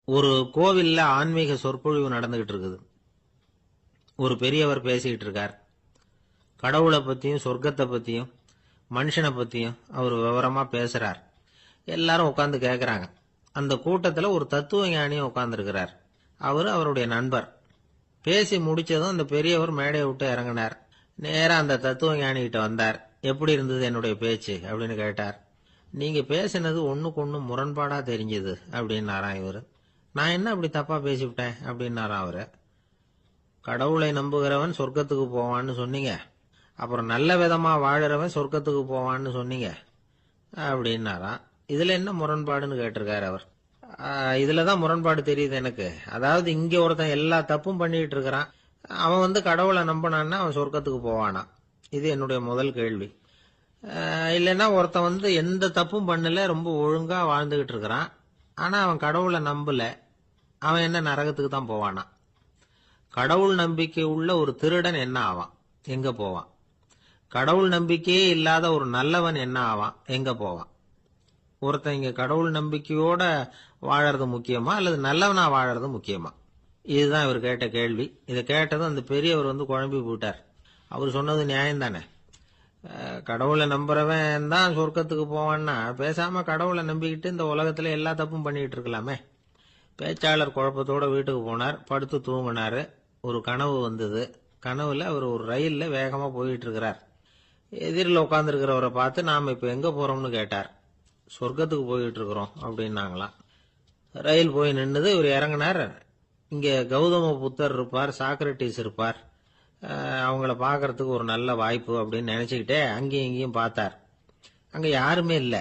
ஒரு கோவில்ல ஆன்மீக சொற்பொழிவு நடந்துகிட்டு இருக்குது. ஒரு பெரியவர் பேசிக்கிட்டு இருக்கார். கடவுளை பத்தியும் சொர்க்கத்தை பத்தியும் மனுஷனை பத்தியும் அவர் விவரமா பேசுறார். எல்லாரும் உட்கார்ந்து கேட்கறாங்க. அந்த கூட்டத்துல ஒரு தத்துவ ஞானியும் உட்கார்ந்து இருக்கிறார். அவரு அவருடைய நண்பர். பேசி முடிச்சதும் அந்த பெரியவர் மேடையை விட்டு இறங்கினார். நேரா அந்த தத்துவ ஞானி கிட்ட வந்தார். எப்படி இருந்தது என்னுடைய பேச்சு அப்படின்னு கேட்டார். நீங்க பேசினது ஒண்ணுக்கு ஒண்ணு முரண்பாடா தெரிஞ்சது அப்படின்னாராம் இவரு. நான் என்ன அப்படி தப்பா பேசிவிட்டேன் அப்படின்னாராம் அவரு. கடவுளை நம்புகிறவன் சொர்க்கத்துக்கு போவான்னு சொன்னீங்க, அப்புறம் நல்ல விதமா வாழறவன் சொர்க்கத்துக்கு போவான்னு சொன்னீங்க அப்படின்னாராம். இதுல என்ன முரண்பாடுன்னு கேட்டிருக்காரு அவர். இதுலதான் முரண்பாடு தெரியுது எனக்கு. அதாவது இங்க ஒருத்தன் எல்லா தப்பும் பண்ணிட்டு இருக்கிறான், அவன் கடவுளை நம்பினான்னா அவன் சொர்க்கத்துக்கு போவானா? இது என்னுடைய முதல் கேள்வி. இல்லைன்னா ஒருத்தன் எந்த தப்பும் பண்ணல, ரொம்ப ஒழுங்கா வாழ்ந்துகிட்டு இருக்கிறான், ஆனா அவன் கடவுளை நம்பல, அவன் என்ன நரகத்துக்கு தான் போவானா? கடவுள் நம்பிக்கை உள்ள ஒரு திருடன் என்ன ஆவான், எங்க போவான்? கடவுள் நம்பிக்கையே இல்லாத ஒரு நல்லவன் என்ன ஆவான், எங்க போவான்? ஒருத்தன் இங்க கடவுள் நம்பிக்கையோட வாழறது முக்கியமா அல்லது நல்லவனா வாழறது முக்கியமா? இதுதான் இவர் கேட்ட கேள்வி. இதை கேட்டதும் அந்த பெரியவர் குழம்பி போயிட்டார். அவர் சொன்னது நியாயம் தானே. கடவுளை நம்புறவன் தான் சொர்க்கத்துக்கு போவான்னா பேசாம கடவுளை நம்பிக்கிட்டு இந்த உலகத்துல எல்லா தப்பும் பண்ணிட்டு இருக்கலாமே. பேச்சாளர் குழப்பத்தோட வீட்டுக்கு போனார். படுத்து தூங்கினாரு. ஒரு கனவு வந்தது. கனவுல அவர் ஒரு ரயில்ல வேகமா போயிட்டு இருக்கிறார். எதிரில் உட்கார்ந்து இருக்கிறவரை பார்த்து நாம இப்ப எங்க போறோம்னு கேட்டார். சொர்க்கத்துக்கு போயிட்டு இருக்கிறோம் அப்படின்னாங்களாம். ரயில் போய் நின்னுது. இவர் இறங்கினார். இங்க கௌதம புத்தர் இருப்பார், சாக்ரட்டிஸ் இருப்பார், அவங்கள பாக்கிறதுக்கு ஒரு நல்ல வாய்ப்பு அப்படின்னு நினைச்சுக்கிட்டே அங்கேயும் இங்கேயும் பார்த்தார். அங்க யாருமே இல்ல.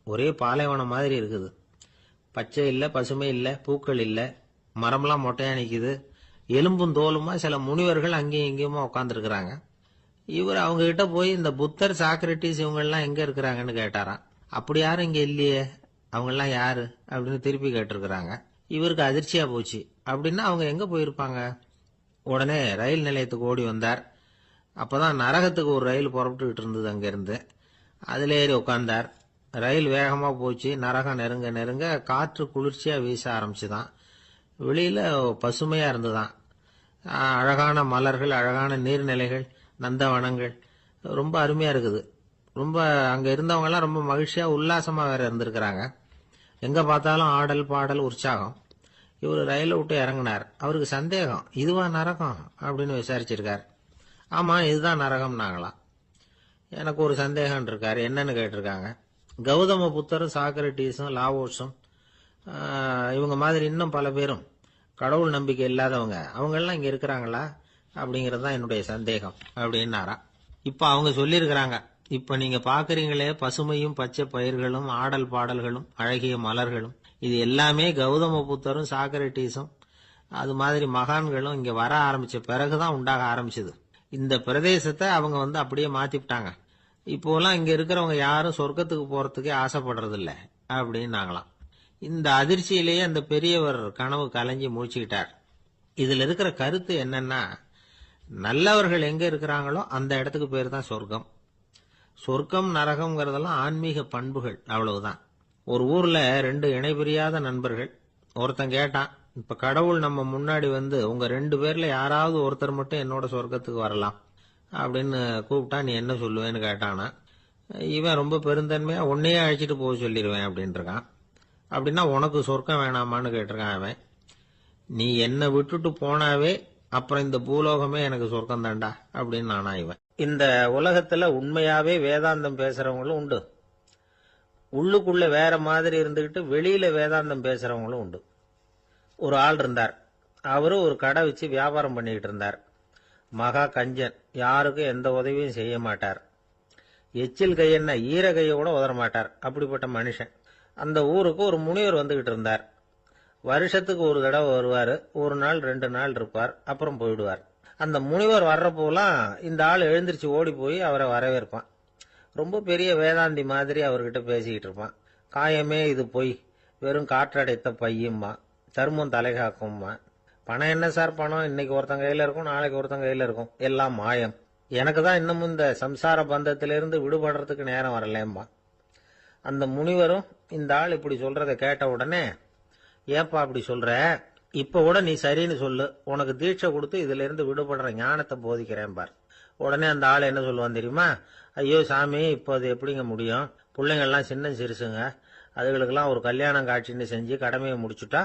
ஒரே பாலைவனம் மாதிரி இருக்குது. பச்சை இல்ல, பசுமை இல்ல, பூக்கள் இல்ல, மரம்லாம் மொட்டையா நிக்குது. எலும்பும் தோலுமா சில முனிவர்கள் அங்கேயும் இங்கேயுமா உட்கார்ந்து இருக்கிறாங்க. இவர் அவங்க கிட்ட போய் இந்த புத்தர், சாக்ரட்டிஸ் இவங்க எல்லாம் எங்க இருக்கிறாங்கன்னு கேட்டாராம். அப்படி யாரும் இங்க இல்லையே, அவங்க எல்லாம் யாரு அப்படின்னு திருப்பி கேட்டிருக்கிறாங்க. இவருக்கு அதிர்ச்சியா போச்சு. அப்படின்னா அவங்க எங்க போயிருப்பாங்க? உடனே ரயில் நிலையத்துக்கு ஓடி வந்தார். அப்பதான் நரகத்துக்கு ஒரு ரயில் புறப்பட்டுக்கிட்டு இருந்தது. அங்க இருந்து அதுல ஏறி உட்கார்ந்தார். ரயில் வேகமா போச்சு. நரகம் நெருங்க நெருங்க காற்று குளிர்ச்சியா வீச ஆரம்பிச்சுதான். வெளியில பசுமையா இருந்துதான். அழகான மலர்கள், அழகான நீர்நிலைகள், நந்தவனங்கள், ரொம்ப அருமையா இருக்குது. ரொம்ப அங்க இருந்தவங்க எல்லாம் ரொம்ப மகிழ்ச்சியா உல்லாசமா வேற இருந்திருக்கிறாங்க. எங்க பார்த்தாலும் ஆடல் பாடல் உற்சாகம். இவர் ரயில விட்டு இறங்கினார். அவருக்கு சந்தேகம், இதுவா நரகம் அப்படின்னு விசாரிச்சிருக்கார். ஆமா, இதுதான் நரகம் நாங்களாம். எனக்கு ஒரு சந்தேகம் இருக்காரு. என்னன்னு கேட்டிருக்காங்க. கௌதம புத்தரும் சாக்ரட்டிஸும் லாவோஸும் இவங்க மாதிரி இன்னும் பல பேரும் கடவுள் நம்பிக்கை இல்லாதவங்க, அவங்க எல்லாம் இங்க இருக்கிறாங்களா அப்படிங்கறது தான் என்னுடைய சந்தேகம் அப்படின்னாரா. இப்ப அவங்க சொல்லியிருக்கிறாங்க, இப்ப நீங்க பாக்குறீங்களே பசுமையும் பச்சை பயிர்களும் ஆடல் பாடல்களும் அழகிய மலர்களும், இது எல்லாமே கௌதம புத்தரும் சாக்ரட்டிஸும் அது மாதிரி மகான்களும் இங்க வர ஆரம்பிச்ச பிறகுதான் உண்டாக ஆரம்பிச்சது. இந்த பிரதேசத்தை அவங்க அப்படியே மாத்திவிட்டாங்க. இப்போலாம் இங்க இருக்கிறவங்க யாரும் சொர்க்கத்துக்கு போறதுக்கே ஆசைப்படுறது இல்ல அப்படின்னாங்களாம். இந்த அதிர்ச்சியிலேயே அந்த பெரியவர் கனவு கலைஞ்சி முடிச்சுக்கிட்டார். இதுல இருக்கிற கருத்து என்னன்னா, நல்லவர்கள் எங்க இருக்கிறாங்களோ அந்த இடத்துக்கு பேர் தான் சொர்க்கம். சொர்க்கம் நரகம்ங்கிறதெல்லாம் ஆன்மீக பண்புகள், அவ்வளவுதான். ஒரு ஊர்ல ரெண்டு இணைபிரியாத நண்பர்கள். ஒருத்தன் கேட்டான், இப்ப கடவுள் நம்ம முன்னாடி உங்க ரெண்டு பேர்ல யாராவது ஒருத்தர் மட்டும் என்னோட சொர்க்கத்துக்கு வரலாம் அப்படின்னு கூப்பிட்டா நீ என்ன சொல்லுவேன்னு கேட்டானா. இவன் ரொம்ப பெருந்தன்மையா உன்னையே அழைச்சிட்டு போக சொல்லிடுவேன் அப்படின்னு இருக்கான். அப்படின்னா உனக்கு சொர்க்கம் வேணாமான்னு கேட்டிருக்கான் அவன். நீ என்ன விட்டுட்டு போனாவே அப்புறம் இந்த பூலோகமே எனக்கு சொர்க்கம் தாண்டா அப்படின்னு நானா இவன். இந்த உலகத்துல உண்மையாவே வேதாந்தம் பேசுறவங்களும் உண்டு, உள்ளுக்குள்ள வேற மாதிரி இருந்துகிட்டு வெளியில வேதாந்தம் பேசுறவங்களும் உண்டு. ஒரு ஆள் இருந்தார். அவரு ஒரு கடை வச்சு வியாபாரம் பண்ணிக்கிட்டு இருந்தார். மகா கஞ்சன், யாருக்கும் எந்த உதவியும் செய்ய மாட்டார். எச்சில் கையென்ன ஈர கையை கூட உதற மாட்டார். அப்படிப்பட்ட மனுஷன். அந்த ஊருக்கு ஒரு முனிவர் வந்துகிட்டு இருந்தார். வருஷத்துக்கு ஒரு தடவை வருவாரு. ஒரு நாள் 2 நாள் இருப்பார், அப்புறம் போயிடுவார். அந்த முனிவர் வர்றப்போலாம் இந்த ஆள் எழுந்திருச்சு ஓடி போய் அவரை வரவேற்பான். ரொம்ப பெரிய வேதாந்தி மாதிரி அவர்கிட்ட பேசிக்கிட்டு இருப்பான். காயமே இது பொய், வெறும் காற்றடைத்த பையும்மா, தர்மம் தலைகாக்கும்மா. பணம் என்ன சார் பணம், இன்னைக்கு ஒருத்தன் கையில இருக்கும், நாளைக்கு ஒருத்தன் கையில இருக்கும், எல்லாம் மாயம். எனக்கு தான் இன்னமும் இந்த சம்சார பந்தத்திலிருந்து விடுபடுறதுக்கு நேரம் வரலேம்பா. அந்த முனிவரும் இந்த ஆள் இப்படி சொல்றதை கேட்ட உடனே ஏப்பா அப்படி சொல்ற? இப்ப கூட நீ சரின்னு சொல்லு, உனக்கு தீட்சை கொடுத்து இதுல இருந்து விடுபடுற ஞானத்தை போதிக்கிறேன் பார். உடனே அந்த ஆள் என்ன சொல்லுவான் தெரியுமா? ஐயோ சாமி, இப்போ அது எப்படிங்க முடியும்? பிள்ளைங்கள்லாம் சின்ன சிறுசுங்க, அதுகளுக்கெல்லாம் ஒரு கல்யாணம் காட்சின்னு செஞ்சு கடமையை முடிச்சுட்டா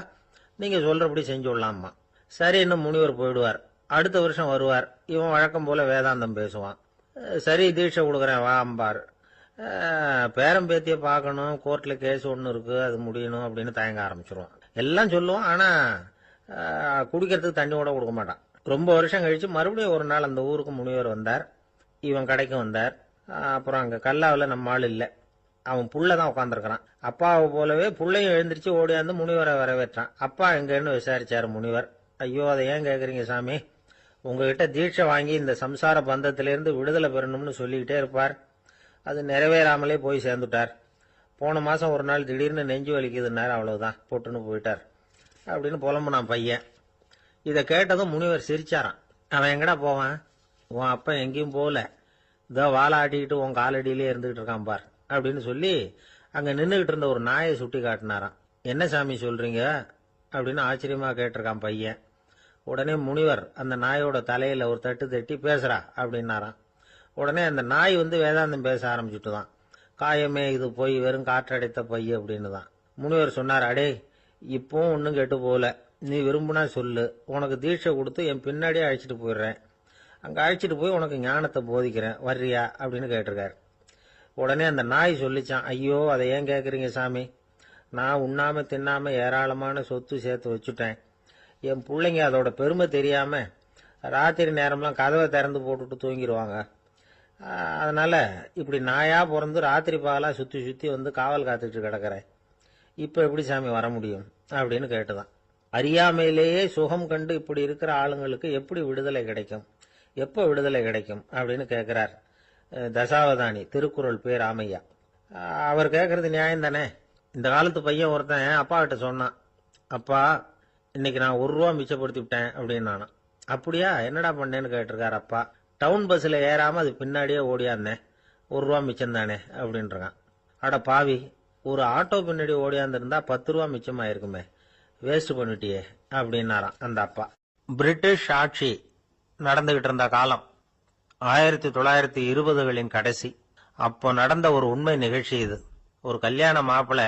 நீங்க சொல்றபடி செஞ்சு விடலாமா. சரி, இன்னும் முனிவர் போயிடுவார். அடுத்த வருஷம் வருவார். இவன் வழக்கம் போல வேதாந்தம் பேசுவான். சரி, தீட்சை கொடுக்குறேன் வா அம்பார். பேரம்பேத்தியை பார்க்கணும், கோர்ட்ல கேஸ் ஒன்று இருக்கு, அது முடியணும் அப்படின்னு தயங்க ஆரம்பிச்சிருவான். எல்லாம் சொல்லுவான், ஆனா குடிக்கிறதுக்கு தண்ணி கூட கொடுக்க மாட்டான். ரொம்ப வருஷம் கழிச்சு மறுபடியும் ஒரு நாள் அந்த ஊருக்கு முனிவர் வந்தார். இவன் கடைக்கு வந்தார். அப்புறம் அங்க கல்லாவில் நம்ம ஆள் இல்லை, அவன் புள்ளதான் உட்காந்துருக்கிறான். அப்பாவை போலவே புள்ளையும் எழுந்திரிச்சு ஓடியாந்து முனிவரை வரவேற்றான். அப்பா எங்கன்னு விசாரிச்சாரு முனிவர். ஐயோ, அதை ஏன் கேக்குறீங்க சாமி? உங்ககிட்ட தீட்சை வாங்கி இந்த சம்சார பந்தத்திலிருந்து விடுதலை பெறணும்னு சொல்லிக்கிட்டே இருப்பார். அது நிறைவேறாமலே போய் சேர்ந்துட்டார். போன மாசம் ஒரு நாள் திடீர்னு நெஞ்சு வலிக்குதுன்னாரு, அவ்வளவுதான், போட்டுன்னு போயிட்டார் அப்படின்னு புலம்புனான் பையன். இதை கேட்டதும் முனிவர் சிரிச்சாரான். அவன் எங்கடா போவான்? உன் அப்பா எங்கேயும் போகல, இதோ வாழை ஆட்டிக்கிட்டு உன் காலடியிலே இருந்துகிட்டு இருக்கான் பார் அப்படின்னு சொல்லி அங்க நின்றுகிட்டு இருந்த ஒரு நாயை சுட்டி காட்டினாராம். என்ன சாமி சொல்றீங்க அப்படின்னு ஆச்சரியமா கேட்டிருக்கான் பையன். உடனே முனிவர் அந்த நாயோட தலையில ஒரு தட்டு தட்டி பேசுறா அப்படின்னாராம். உடனே அந்த நாய் வேதாந்தம் பேச ஆரம்பிச்சுட்டுதான். காயமே இது போய் வெறும் காற்றடைத்த பைய அப்படின்னு தான். முனிவர் சொன்னார், அடே இப்பவும் ஒன்னும் கெட்டு போகல, நீ விரும்புனா சொல்லு, உனக்கு தீட்சை கொடுத்து என் பின்னாடியே அழைச்சிட்டு போயிடுறேன், அங்க அழைச்சிட்டு போய் உனக்கு ஞானத்தை போதிக்கிறேன், வர்றியா அப்படின்னு கேட்டிருக்காரு. உடனே அந்த நாய் சொல்லிச்சான், ஐயோ அதை ஏன் கேக்குறீங்க சாமி, நான் உண்ணாம தின்னாம ஏராளமான சொத்து சேர்த்து வச்சுட்டேன். என் பிள்ளைங்க அதோட பெருமை தெரியாம ராத்திரி நேரம்லாம் கதவை திறந்து போட்டுட்டு தூங்கிடுவாங்க. அதனால இப்படி நாயா பிறந்து ராத்திரி பகலா சுத்தி சுத்தி காவல் காத்துட்டு கிடக்கிறேன். இப்ப எப்படி சாமி வர முடியும் அப்படின்னு கேட்டுதான். அறியாமையிலேயே சுகம் கண்டு இப்படி இருக்கிற ஆளுங்களுக்கு எப்படி விடுதலை கிடைக்கும், எப்ப விடுதலை கிடைக்கும் அப்படின்னு கேட்கிறார் தசாவதானி, திருக்குறள் பேர் ராமையா. அவர் கேட்கறது நியாயம் தானே. இந்த காலத்து பையன் ஒருத்தன் அப்பா கிட்ட சொன்னான், அப்பா இன்னைக்கு நான் ₹1 மிச்சப்படுத்தி விட்டேன் அப்படின்னு. நானும் அப்படியா, என்னடா பண்ணேன்னு கேட்டிருக்காரு அப்பா. டவுன் பஸ்ல ஏறாம அது பின்னாடியே ஓடியாந்தேன், ₹1 மிச்சம் தானே அப்படின்றான். அட பாவி, ஒரு ஆட்டோ பின்னாடி ஓடியாந்துருந்தா ₹10 மிச்சமாயிருக்குமே, வேஸ்ட் பண்ணிட்டியே அப்படின்னாராம் அந்த அப்பா. பிரிட்டிஷ் ஆட்சி நடந்துகிட்டு இருந்த காலம் 1920களின் கடைசி. அப்போ நடந்த ஒரு உண்மை நிகழ்ச்சி இது. ஒரு கல்யாண மாப்பிள்ளை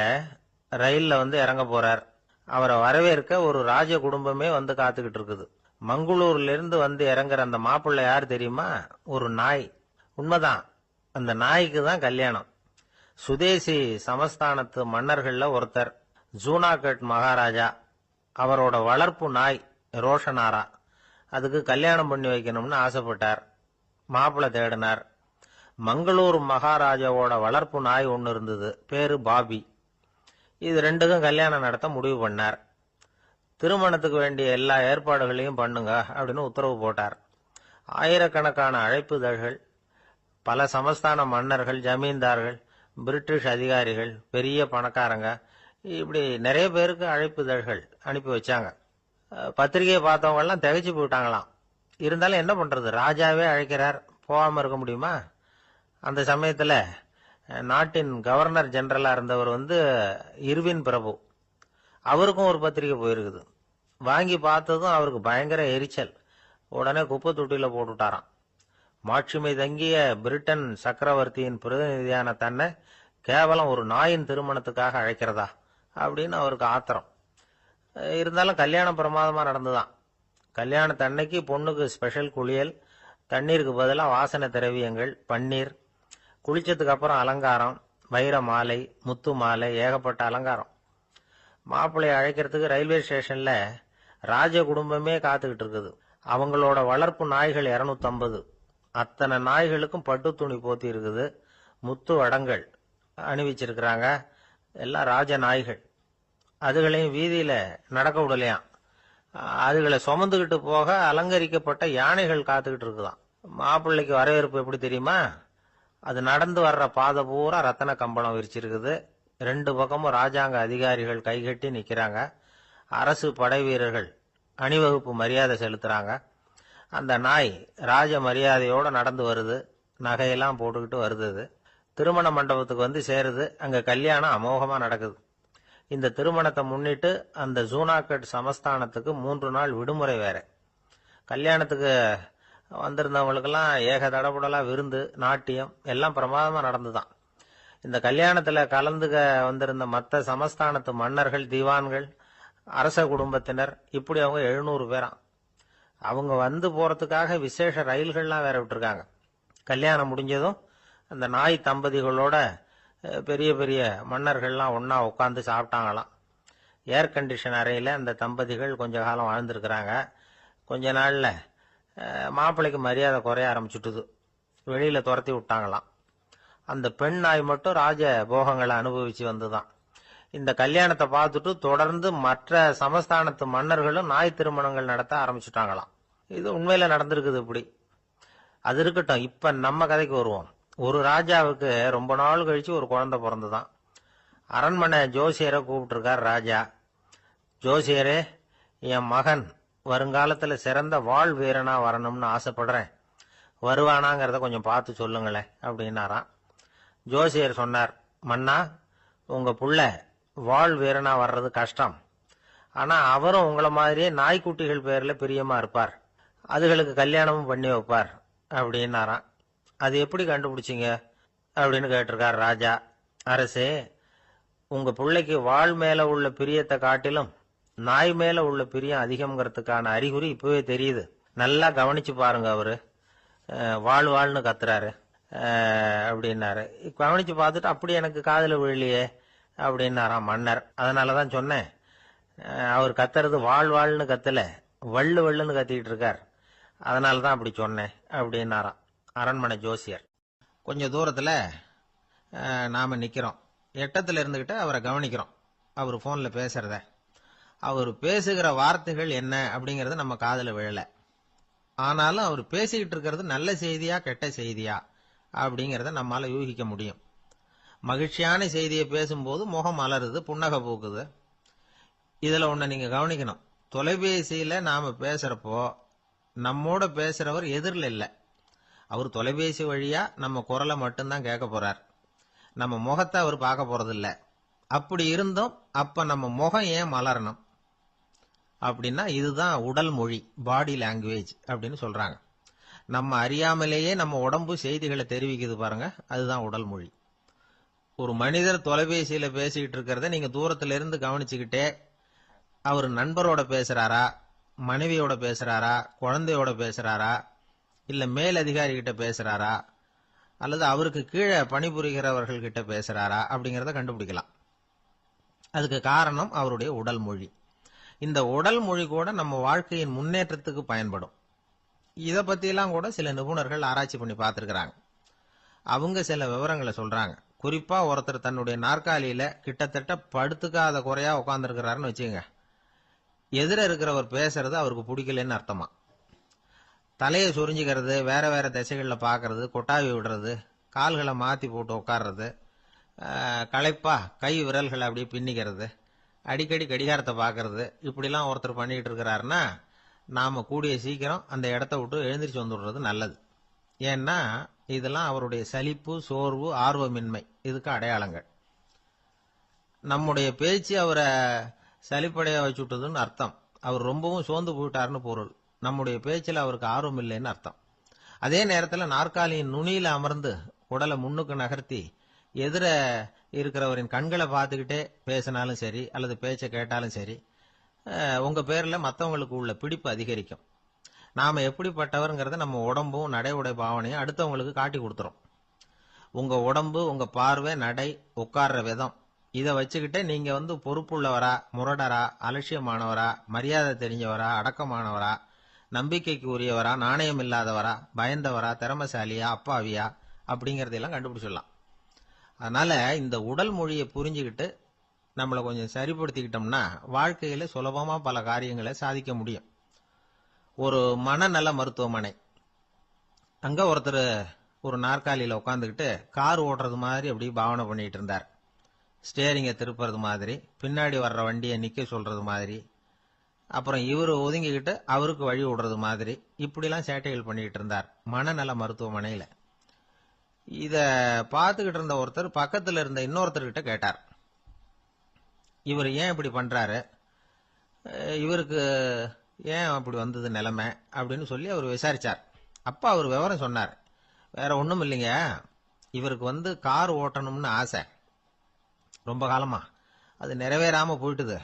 ரயில்ல இறங்க போறார். அவரை வரவேற்க ஒரு ராஜ குடும்பமே காத்துக்கிட்டு இருக்குது. மங்களூர்ல இருந்து இறங்குற அந்த மாப்பிள்ளை யார் தெரியுமா? ஒரு நாய். உண்மைதான், அந்த நாய்க்கு தான் கல்யாணம். சுதேசி சமஸ்தானத்து மன்னர்கள்ல ஒருத்தர் ஜூனாகட் மகாராஜா, அவரோட வளர்ப்பு நாய் ரோஷனாரா, அதுக்கு கல்யாணம் பண்ணி வைக்கணும்னு ஆசைப்பட்டார். மாப்பிள்ளை தேடினார். மங்களூர் மகாராஜாவோட வளர்ப்பு நாய் ஒன்னு இருந்தது, பேரு பாபி. இது ரெண்டுக்கும் கல்யாணம் நடத்த முடிவு பண்ணார். திருமணத்துக்கு வேண்டிய எல்லா ஏற்பாடுகளையும் பண்ணுங்க அப்படின்னு உத்தரவு போட்டார். ஆயிரக்கணக்கான அழைப்புதழ்கள், பல சமஸ்தான மன்னர்கள், ஜமீன்தார்கள், பிரிட்டிஷ் அதிகாரிகள், பெரிய பணக்காரங்க, இப்படி நிறைய பேருக்கு அழைப்புதழ்கள் அனுப்பி வச்சாங்க. பத்திரிகையை பார்த்தவங்க எல்லாம் திகைச்சு போயிட்டாங்களாம். இருந்தாலும் என்ன பண்றது, ராஜாவே அழைக்கிறார், போகாம இருக்க முடியுமா? அந்த சமயத்துல நாட்டின் கவர்னர் ஜெனரலா இருந்தவர் இர்வின் பிரபு, அவருக்கும் ஒரு பத்திரிகை போயிருக்குது. வாங்கி பார்த்ததும் அவருக்கு பயங்கர எரிச்சல். உடனே குப்பை தொட்டியில போட்டுட்டாராம். மாட்சிமை தங்கிய பிரிட்டன் சக்கரவர்த்தியின் பிரதிநிதியான தன்னை கேவலம் ஒரு நாயின் திருமணத்துக்காக அழைக்கிறதா அப்படின்னு அவருக்கு ஆத்திரம். இருந்தாலும் கல்யாணம் பிரமாதமா நடந்துதான். கல்யாணத்தன்னைக்கு பொண்ணுக்கு ஸ்பெஷல் குளியல், தண்ணீருக்கு பதிலாக வாசனை திரவியங்கள், பன்னீர், குளிச்சதுக்கு அப்புறம் அலங்காரம், வைர மாலை, முத்து மாலை, ஏகப்பட்ட அலங்காரம். மாப்பிள்ளையை அழைக்கிறதுக்கு ரயில்வே ஸ்டேஷன்ல ராஜ குடும்பமே காத்துக்கிட்டு இருக்குது. அவங்களோட வளர்ப்பு நாய்கள் 250. அத்தனை நாய்களுக்கும் பட்டு துணி போத்தி இருக்குது, முத்து வடங்கள் அணிவிச்சிருக்கிறாங்க. எல்லாம் ராஜ நாய்கள். அதுகளையும் வீதியில நடக்க விடலையாம். அதுகளை சுமந்துகிட்டு போக அலங்கரிக்கப்பட்ட யானைகள் காத்துக்கிட்டு இருக்குதாம். மாப்பிள்ளைக்கு வரவேற்பு எப்படி தெரியுமா? அது நடந்து வர்ற பாதை பூரா ரத்தன கம்பளம் விரிச்சிருக்குது. 2 பக்கமும் ராஜாங்க அதிகாரிகள் கைகட்டி நிக்கிறாங்க. அரசு படை வீரர்கள் அணிவகுப்பு மரியாதை செலுத்துறாங்க. அந்த நாய் ராஜ மரியாதையோட நடந்து வருது, நகையெல்லாம் போட்டுக்கிட்டு வருது. திருமண மண்டபத்துக்கு சேருது. அங்க கல்யாணம் அமோகமா நடக்குது. இந்த திருமணத்தை முன்னிட்டு அந்த ஜூனாகட் சமஸ்தானத்துக்கு 3 நாள் விடுமுறை வேற. கல்யாணத்துக்கு வந்திருந்தவங்களுக்கெல்லாம் ஏக தடபுடலா விருந்து, நாட்டியம் எல்லாம் பிரமாதமா நடந்துதான். இந்த கல்யாணத்துல கலந்துக்க வந்திருந்த மற்ற சமஸ்தானத்து மன்னர்கள், திவான்கள், அரச குடும்பத்தினர், இப்படி அவங்க 700 பேராம். அவங்க வந்து போறதுக்காக விசேஷ ரயில்கள்லாம் வேற விட்டுருக்காங்க. கல்யாணம் முடிஞ்சதும் அந்த நாய் தம்பதிகளோட பெரிய பெரிய மன்னர்கள்லாம் ஒன்னா உட்காந்து சாப்பிட்டாங்களாம். ஏர் கண்டிஷன் அறையில அந்த தம்பதிகள் கொஞ்ச காலம் வாழ்ந்திருக்கிறாங்க. கொஞ்ச நாள்ல மாப்பிள்ளைக்கு மரியாதை குறைய ஆரம்பிச்சுட்டுது. வெளியில துரத்தி விட்டாங்களாம். அந்த பெண் நாய் மட்டும் ராஜ போகங்களை அனுபவிச்சு வந்துதான். இந்த கல்யாணத்தை பார்த்துட்டு தொடர்ந்து மற்ற சமஸ்தானத்து மன்னர்களும் நாய் திருமணங்கள் நடத்த ஆரம்பிச்சுட்டாங்களாம். இது உண்மையில நடந்திருக்குது. இப்படி அது இருக்கட்டும். இப்ப நம்ம கதைக்கு வருவோம். ஒரு ராஜாவுக்கு ரொம்ப நாள் கழிச்சு ஒரு குழந்தை பிறந்துதான். அரண்மனை ஜோசியரை கூப்பிட்டுருக்கார் ராஜா. ஜோசியரே, என் மகன் வருங்காலத்துல சிறந்த வாழ் வீரனா வரணும்னு ஆசைப்படுறேன். வருவானாங்கிறத கொஞ்சம் பார்த்து சொல்லுங்களேன் அப்படின்னாராம். ஜோசியர் சொன்னார், மன்னா, உங்க புள்ள வாழ் வீரனா வர்றது கஷ்டம். ஆனா அவரும் உங்களை மாதிரியே நாய்க்குட்டிகள் பேர்ல பிரியமா இருப்பார். அதுகளுக்கு கல்யாணமும் பண்ணி வைப்பார் அப்படின்னாராம். அது எப்படி கண்டுபிடிச்சிங்க அப்படின்னு கேட்டிருக்கார் ராஜா. அரசே, உங்க பிள்ளைக்கு வாழ் மேல உள்ள பிரியத்தை காட்டிலும் நாய் மேல உள்ள பிரியம் அதிகம்ங்கிறதுக்கான அறிகுறி இப்பவே தெரியுது. நல்லா கவனிச்சு பாருங்க. அவரு வாழ் வாழ்னு கத்துறாரு அப்படின்னாரு. கவனிச்சு பார்த்துட்டு அப்படி எனக்கு காதுல விழலையே அப்படின்னாராம் மன்னர். அதனாலதான் சொன்னேன், அவர் கத்துறது வாழ் வாழ்னு கத்தல, வள்ளு வள்ளுன்னு கத்திக்கிட்டு இருக்கார். அதனாலதான் அப்படி சொன்னேன் அப்படின்னாராம் அரண்மனை ஜோசியர். கொஞ்சம் தூரத்துல நாம நிக்கிறோம். எட்டத்துல இருந்துகிட்டு அவரை கவனிக்கிறோம். அவர் போன்ல பேசுறத. அவர் பேசுகிற வார்த்தைகள் என்ன அப்படிங்கறது நம்ம காதுல விழல. ஆனாலும் அவர் பேசிக்கிட்டு இருக்கிறது நல்ல செய்தியா கெட்ட செய்தியா அப்படிங்கறத நம்மால யூகிக்க முடியும். மகிழ்ச்சியான செய்தியை பேசும்போது முகம் மலருது, புன்னகை பூக்குது. இதுல ஒண்ணு நீங்க கவனிக்கணும். தொலைபேசியில நாம பேசுறப்போ நம்மோட பேசுறவர் எதிரில் இல்ல. அவர் தொலைபேசி வழியா நம்ம குரலை மட்டும்தான் கேட்க போறார். நம்ம முகத்தை அவர் பார்க்க போறது இல்ல. அப்படி இருந்தும் அப்ப நம்ம முகம் ஏன் மலரணும் அப்படின்னா இதுதான் உடல் மொழி, பாடி லாங்குவேஜ் அப்படின்னு சொல்றாங்க. நம்ம அறியாமலேயே நம்ம உடம்பு செய்திகளை தெரிவிக்குது பாருங்க, அதுதான் உடல் மொழி. ஒரு மனிதர் தொலைபேசியில பேசிக்கிட்டு இருக்கிறத நீங்க தூரத்துல இருந்து கவனிச்சுக்கிட்டே அவர் நண்பரோட பேசுறாரா, மனைவியோட பேசுறாரா, குழந்தையோட பேசுறாரா, இல்ல மேல் அதிகாரி கிட்ட பேசுறாரா, அல்லது அவருக்கு கீழே பணிபுரிகிறவர்கள் கிட்ட பேசுறாரா அப்படிங்கறத கண்டுபிடிக்கலாம். அதுக்கு காரணம் அவருடைய உடல் மொழி. இந்த உடல் மொழி கூட நம்ம வாழ்க்கையின் முன்னேற்றத்துக்கு பயன்படும். இத பத்தியெல்லாம் கூட சில நிபுணர்கள் ஆராய்ச்சி பண்ணி பார்த்திருக்கிறாங்க. அவங்க சில விவரங்களை சொல்றாங்க. குறிப்பா ஒருத்தர் தன்னுடைய நாற்காலியில கிட்டத்தட்ட படுத்துக்காத குறையா உட்கார்ந்துருக்கிறாருன்னு வச்சுங்க. எதிர இருக்கிறவர் பேசுறது அவருக்கு பிடிக்கலன்னு அர்த்தமா. தலையை சொரிஞ்சுக்கிறது, வேற வேற திசைகள்ல பாக்குறது, கொட்டாவி விடுறது, கால்களை மாத்தி போட்டு உட்கார்றது, களைப்பா கை விரல்களை அப்படியே பின்னிக்கிறது, அடிக்கடி கடிகாரத்தை பாக்குறது, இப்படிலாம் ஒருத்தர் பண்ணிட்டு இருக்கிறாருன்னா நாம கூடிய சீக்கிரம் அந்த இடத்த விட்டு எழுந்திரிச்சு வந்துடுறது நல்லது. ஏன்னா இதெல்லாம் அவருடைய சலிப்பு, சோர்வு, ஆர்வமின்மை இதுக்கு அடையாளங்கள். நம்முடைய பேச்சு அவரை சலிப்படைய வச்சுட்டதுன்னு அர்த்தம். அவர் ரொம்பவும் சோர்ந்து போயிட்டாருன்னு பொருள். நம்முடைய பேச்சில் அவருக்கு ஆர்வம் இல்லைன்னு அர்த்தம். அதே நேரத்தில் நாற்காலியின் நுனியில அமர்ந்து உடலை முன்னுக்கு நகர்த்தி எதிர இருக்கிறவரின் கண்களை பார்த்துக்கிட்டே பேசினாலும் சரி அல்லது பேச்சை கேட்டாலும் சரி, உங்க பேர்ல மற்றவங்களுக்கு உள்ள பிடிப்பு அதிகரிக்கும். நாம எப்படிப்பட்டவர்ங்கிறத நம்ம உடம்பும் நடை உடை பாவனையும் அடுத்தவங்களுக்கு காட்டி கொடுத்துரும். உங்க உடம்பு, உங்க பார்வை, நடை, உட்கார்ற விதம், இதை வச்சுக்கிட்டே நீங்க பொறுப்புள்ளவரா, முரடரா, அலட்சியமானவரா, மரியாதை தெரிஞ்சவரா, அடக்கமானவரா, நம்பிக்கைக்கு உரியவரா, நாணயம் இல்லாதவரா, பயந்தவரா, திறமசாலியா, அப்பாவியா அப்படிங்கறதெல்லாம் கண்டுபிடிச்சிடலாம். அதனால இந்த உடல் மொழியை புரிஞ்சுக்கிட்டு நம்மளை கொஞ்சம் சரிப்படுத்திக்கிட்டோம்னா வாழ்க்கையில சுலபமா பல காரியங்களை சாதிக்க முடியும். ஒரு மனநல மருத்துவமனை. அங்க ஒருத்தர் ஒரு நாற்காலியில உட்காந்துக்கிட்டு கார் ஓட்டுறது மாதிரி அப்படி பாவனை பண்ணிட்டு இருந்தார். ஸ்டேரிங்கை திருப்புறது மாதிரி, பின்னாடி வர்ற வண்டியை நிக்க சொல்றது மாதிரி, அப்புறம் இவரு ஒதுங்கிக்கிட்டு அவருக்கு வழி விடுறது மாதிரி, இப்படிலாம் சேட்டைகள் பண்ணிக்கிட்டு இருந்தார் மனநல மருத்துவமனையில. இத பார்த்துக்கிட்டு இருந்த ஒருத்தர் பக்கத்துல இருந்த இன்னொருத்தர்கிட்ட கேட்டார், இவர் ஏன் இப்படி பண்றாரு, இவருக்கு ஏன் அப்படி வந்தது நிலைமை அப்படின்னு சொல்லி அவர் விசாரிச்சார். அப்ப அவர் விவரம் சொன்னார். வேற ஒண்ணும் இல்லைங்க, இவருக்கு கார் ஓட்டணும்னு ஆசை ரொம்ப காலமா, அது நிறைவேறாம போயிட்டுது.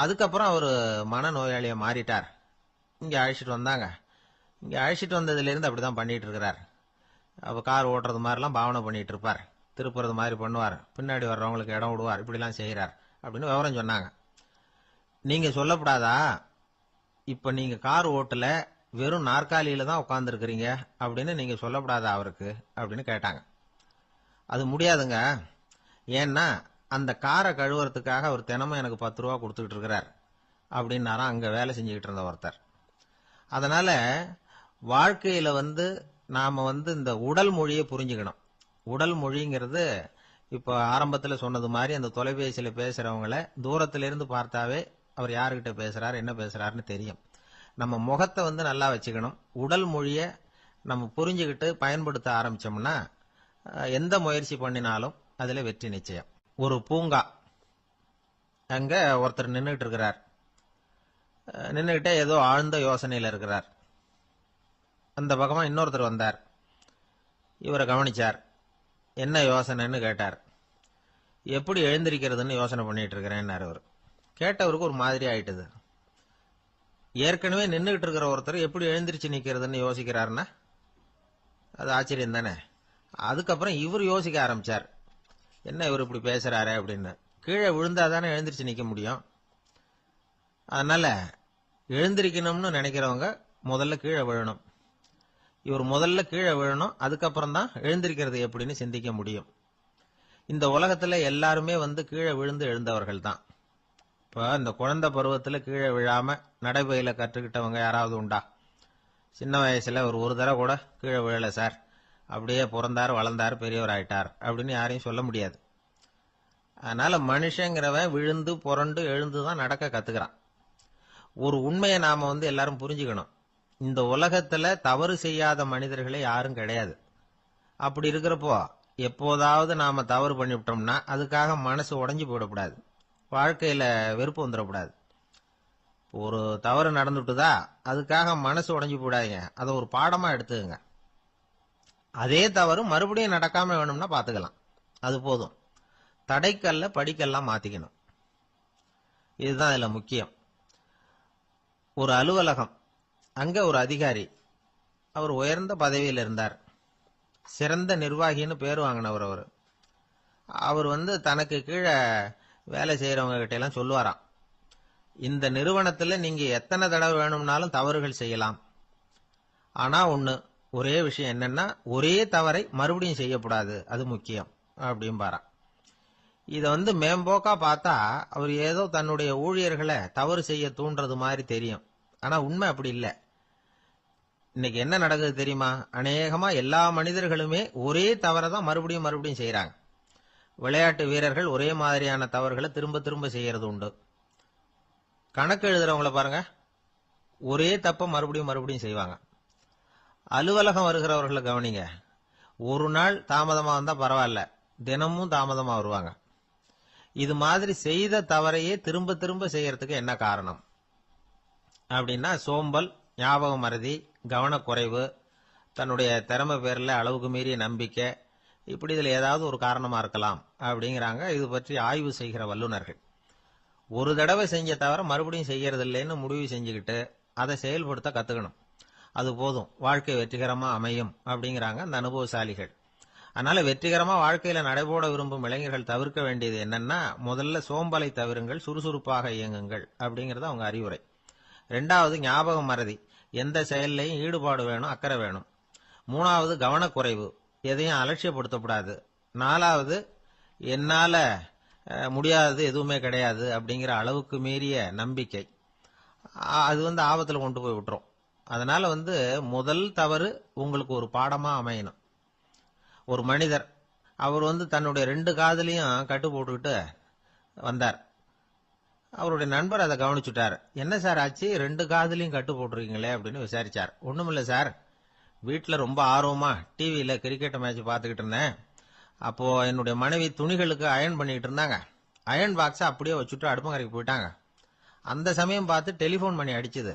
அதுக்கப்புறம் அவர் மனநோயாளியா மாறிட்டார். இங்க அழைச்சிட்டு வந்தாங்க. இங்க அழைச்சிட்டு வந்ததுல இருந்து அப்படிதான் பண்ணிட்டு இருக்கிறார். அவ கார் ஓட்டுறது மாதிரிலாம் பாவனை பண்ணிட்டு இருப்பார், திருப்புறது மாதிரி பண்ணுவார், பின்னாடி வர்றவங்களுக்கு இடம் விடுவார், இப்படிலாம் செய்யறார் அப்படின்னு விவரம் சொன்னாங்க. நீங்க சொல்லப்படாதா, இப்ப நீங்க கார் ஓட்டல, வெறும் நாற்காலியில தான் உட்கார்ந்து இருக்கிறீங்க அப்படின்னு நீங்க சொல்லப்படாதா அவருக்கு அப்படின்னு கேட்டாங்க. அது முடியாதுங்க, ஏன்னா அந்த காரை கழுவுறதுக்காக அவர் தினமும் எனக்கு 10 ரூபா கொடுத்துக்கிட்டு இருக்கிறார் அப்படின்னாராம் அங்க வேலை செஞ்சுக்கிட்டு இருந்த ஒருத்தர். அதனால வாழ்க்கையில நாம இந்த உடல் மொழியை புரிஞ்சுக்கணும். உடல் மொழிங்கிறது இப்ப ஆரம்பத்துல சொன்னது மாதிரி அந்த தொலைபேசியில பேசுறவங்கள தூரத்தில இருந்து பார்த்தாவே அவர் யாருகிட்ட பேசுறாரு என்ன பேசுறாருன்னு தெரியும். நம்ம முகத்தை நல்லா வச்சுக்கணும். உடல் மொழிய நம்ம புரிஞ்சுக்கிட்டு பயன்படுத்த ஆரம்பிச்சோம்னா எந்த முயற்சி பண்ணினாலும் அதுல வெற்றி நிச்சயம். ஒரு பூங்கா, அங்க ஒருத்தர் நின்றுட்டு இருக்கிறார். நின்றுகிட்டே ஏதோ ஆழ்ந்த யோசனையில இருக்கிறார். அந்த பக்கமா இன்னொருத்தர் வந்தார். இவரை கவனிச்சார். என்ன யோசனைன்னு கேட்டார். எப்படி எழுந்திருக்கிறதுன்னு யோசனை பண்ணிட்டு இருக்கிறேன்னாரு அவர். கேட்டவருக்கு ஒரு மாதிரி ஆயிட்டது. ஏற்கனவே நின்றுகிட்டு இருக்கிற ஒருத்தர் எப்படி எழுந்திருச்சு நிக்கிறதுன்னு யோசிக்கிறாருன்னா அது ஆச்சரியம் தானே. அதுக்கப்புறம் இவர் யோசிக்க ஆரம்பிச்சார், என்ன இவர் இப்படி பேசுறாரு அப்படின்னு. கீழே விழுந்தாதானே எழுந்திருச்சு நிக்க முடியும். அதனால எழுந்திருக்கணும்னு நினைக்கிறவங்க முதல்ல கீழே விழணும். இவர் முதல்ல கீழே விழணும், அதுக்கப்புறம் தான் எழுந்திருக்கிறது எப்படின்னு சிந்திக்க முடியும். இந்த உலகத்துல எல்லாருமே கீழே விழுந்து எழுந்தவர்கள் தான். இப்ப இந்த குழந்தை பருவத்துல கீழே விழாம நடைபயில கற்றுக்கிட்டவங்க யாராவது உண்டா? சின்ன வயசுல ஒரு தடவை கூட கீழே விழல சார், அப்படியே பிறந்தார் வளர்ந்தார் பெரியவர் ஆயிட்டார் அப்படின்னு யாரையும் சொல்ல முடியாது. அதனால மனுஷங்கிறவன் விழுந்து புரண்டு எழுந்துதான் நடக்க கத்துக்கிறான். ஒரு உண்மையை நாம எல்லாரும் புரிஞ்சுக்கணும். இந்த உலகத்துல தவறு செய்யாத மனிதர்களே யாரும் கிடையாது. அப்படி இருக்கிறப்போ எப்போதாவது நாம தவறு பண்ணிவிட்டோம்னா அதுக்காக மனசு உடைஞ்சு போயிடக்கூடாது, வாழ்க்கையில வெறுப்பு வந்துடக்கூடாது. ஒரு தவறு நடந்துட்டுதா அதுக்காக மனசு உடைஞ்சு போடாதீங்க, அதை ஒரு பாடமா எடுத்துக்கங்க. அதே தவறு மறுபடியும் நடக்காம வேணும்னா பாத்துக்கலாம், அது போதும். தடைக்கல்ல படிக்கல்லாம் மாத்திக்கணும், இதுதான் இதுல முக்கியம். ஒரு அலுவலகம், அங்க ஒரு அதிகாரி, அவர் உயர்ந்த பதவியில் இருந்தார். சிறந்த நிர்வாகின்னு பேர் வாங்கினவர் அவர். அவர் தனக்கு கீழே வேலை செய்யறவங்க கிட்ட எல்லாம் சொல்லுவாராம், இந்த நிறுவனத்துல நீங்க எத்தனை தடவை வேணும்னாலும் தவறுகள் செய்யலாம், ஆனா ஒரே விஷயம் என்னன்னா ஒரே தவறை மறுபடியும் செய்யக்கூடாது, அது முக்கியம் அப்படின்பாராம். இத மேம்போக்கா பார்த்தா அவர் ஏதோ தன்னுடைய ஊழியர்களை தவறு செய்ய தூண்டுறது மாதிரி தெரியும். ஆனா உண்மை அப்படி இல்லை. இன்னைக்கு என்ன நடக்குது தெரியுமா? அநேகமா எல்லா மனிதர்களுமே ஒரே தவறை தான் மறுபடியும் மறுபடியும் செய்யறாங்க. விளையாட்டு வீரர்கள் ஒரே மாதிரியான தவறுகளை திரும்ப திரும்ப செய்யறது உண்டு. கணக்கு எழுதுறவங்கள பாருங்க, ஒரே தப்ப மறுபடியும் மறுபடியும் செய்வாங்க. அலுவலகம் வருகிறவர்களை கவனிங்க, ஒரு நாள் தாமதமா வந்தா பரவாயில்ல, தினமும் தாமதமா வருவாங்க. இது மாதிரி செய்த தவறையே திரும்ப திரும்ப செய்யறதுக்கு என்ன காரணம் அப்படின்னா சோம்பல், ஞாபக மறதி, கவனக்குறைவு, தன்னுடைய திறமை பேர்ல அளவுக்கு மீறிய நம்பிக்கை, இப்படி இதுல ஏதாவது ஒரு காரணமா இருக்கலாம் அப்படிங்கிறாங்க இது பற்றி ஆய்வு செய்கிற வல்லுநர்கள். ஒரு தடவை செஞ்ச தவிர மறுபடியும் செய்யறது இல்லைன்னு முடிவு செஞ்சுக்கிட்டு அதை செயல்படுத்த கத்துக்கணும், அது போதும், வாழ்க்கை வெற்றிகரமா அமையும் அப்படிங்கிறாங்க அந்த அனுபவசாலிகள். அதனால வெற்றிகரமா வாழ்க்கையில நடைபோட விரும்பும் இளைஞர்கள் தவிர்க்க வேண்டியது என்னன்னா, முதல்ல சோம்பலை தவிருங்கள், சுறுசுறுப்பாக இயங்குங்கள் அப்படிங்கறது அவங்க அறிவுரை. ரெண்டாவது ஞாபக மறதி, எந்த செயல்லையும் ஈடுபாடு வேணும், அக்கறை வேணும். மூணாவது கவனக்குறைவு, எதையும் அலட்சியப்படுத்தக்கூடாது. நாலாவது என்னால முடியாதது எதுவுமே கிடையாது அப்படிங்கிற அளவுக்கு மீறிய நம்பிக்கை, அது ஆபத்துல கொண்டு போய் விட்டுரும். அதனால முதல் தவறு உங்களுக்கு ஒரு பாடமா அமையணும். ஒரு மனிதர், அவர் தன்னுடைய 2 காதுலையும் கட்டு போட்டுக்கிட்டு வந்தார். அவருடைய நண்பர் அதை கவனிச்சுட்டார். என்ன சார் ஆச்சு, 2 காதுலையும் கட்டு போட்டுருக்கீங்களே அப்படின்னு விசாரிச்சார். ஒண்ணுமில்ல சார், வீட்டுல ரொம்ப ஆர்வமா டிவியில கிரிக்கெட் மேட்ச் பார்த்துக்கிட்டு இருந்தேன். அப்போ என்னுடைய மனைவி துணிகளுக்கு அயன் பண்ணிட்டு இருந்தாங்க. அயன் பாக்ஸை அப்படியே வச்சுட்டு அடுப்பங்கரைக்கு போயிட்டாங்க. அந்த சமயம் பார்த்து டெலிஃபோன் பண்ணி அடிச்சுது.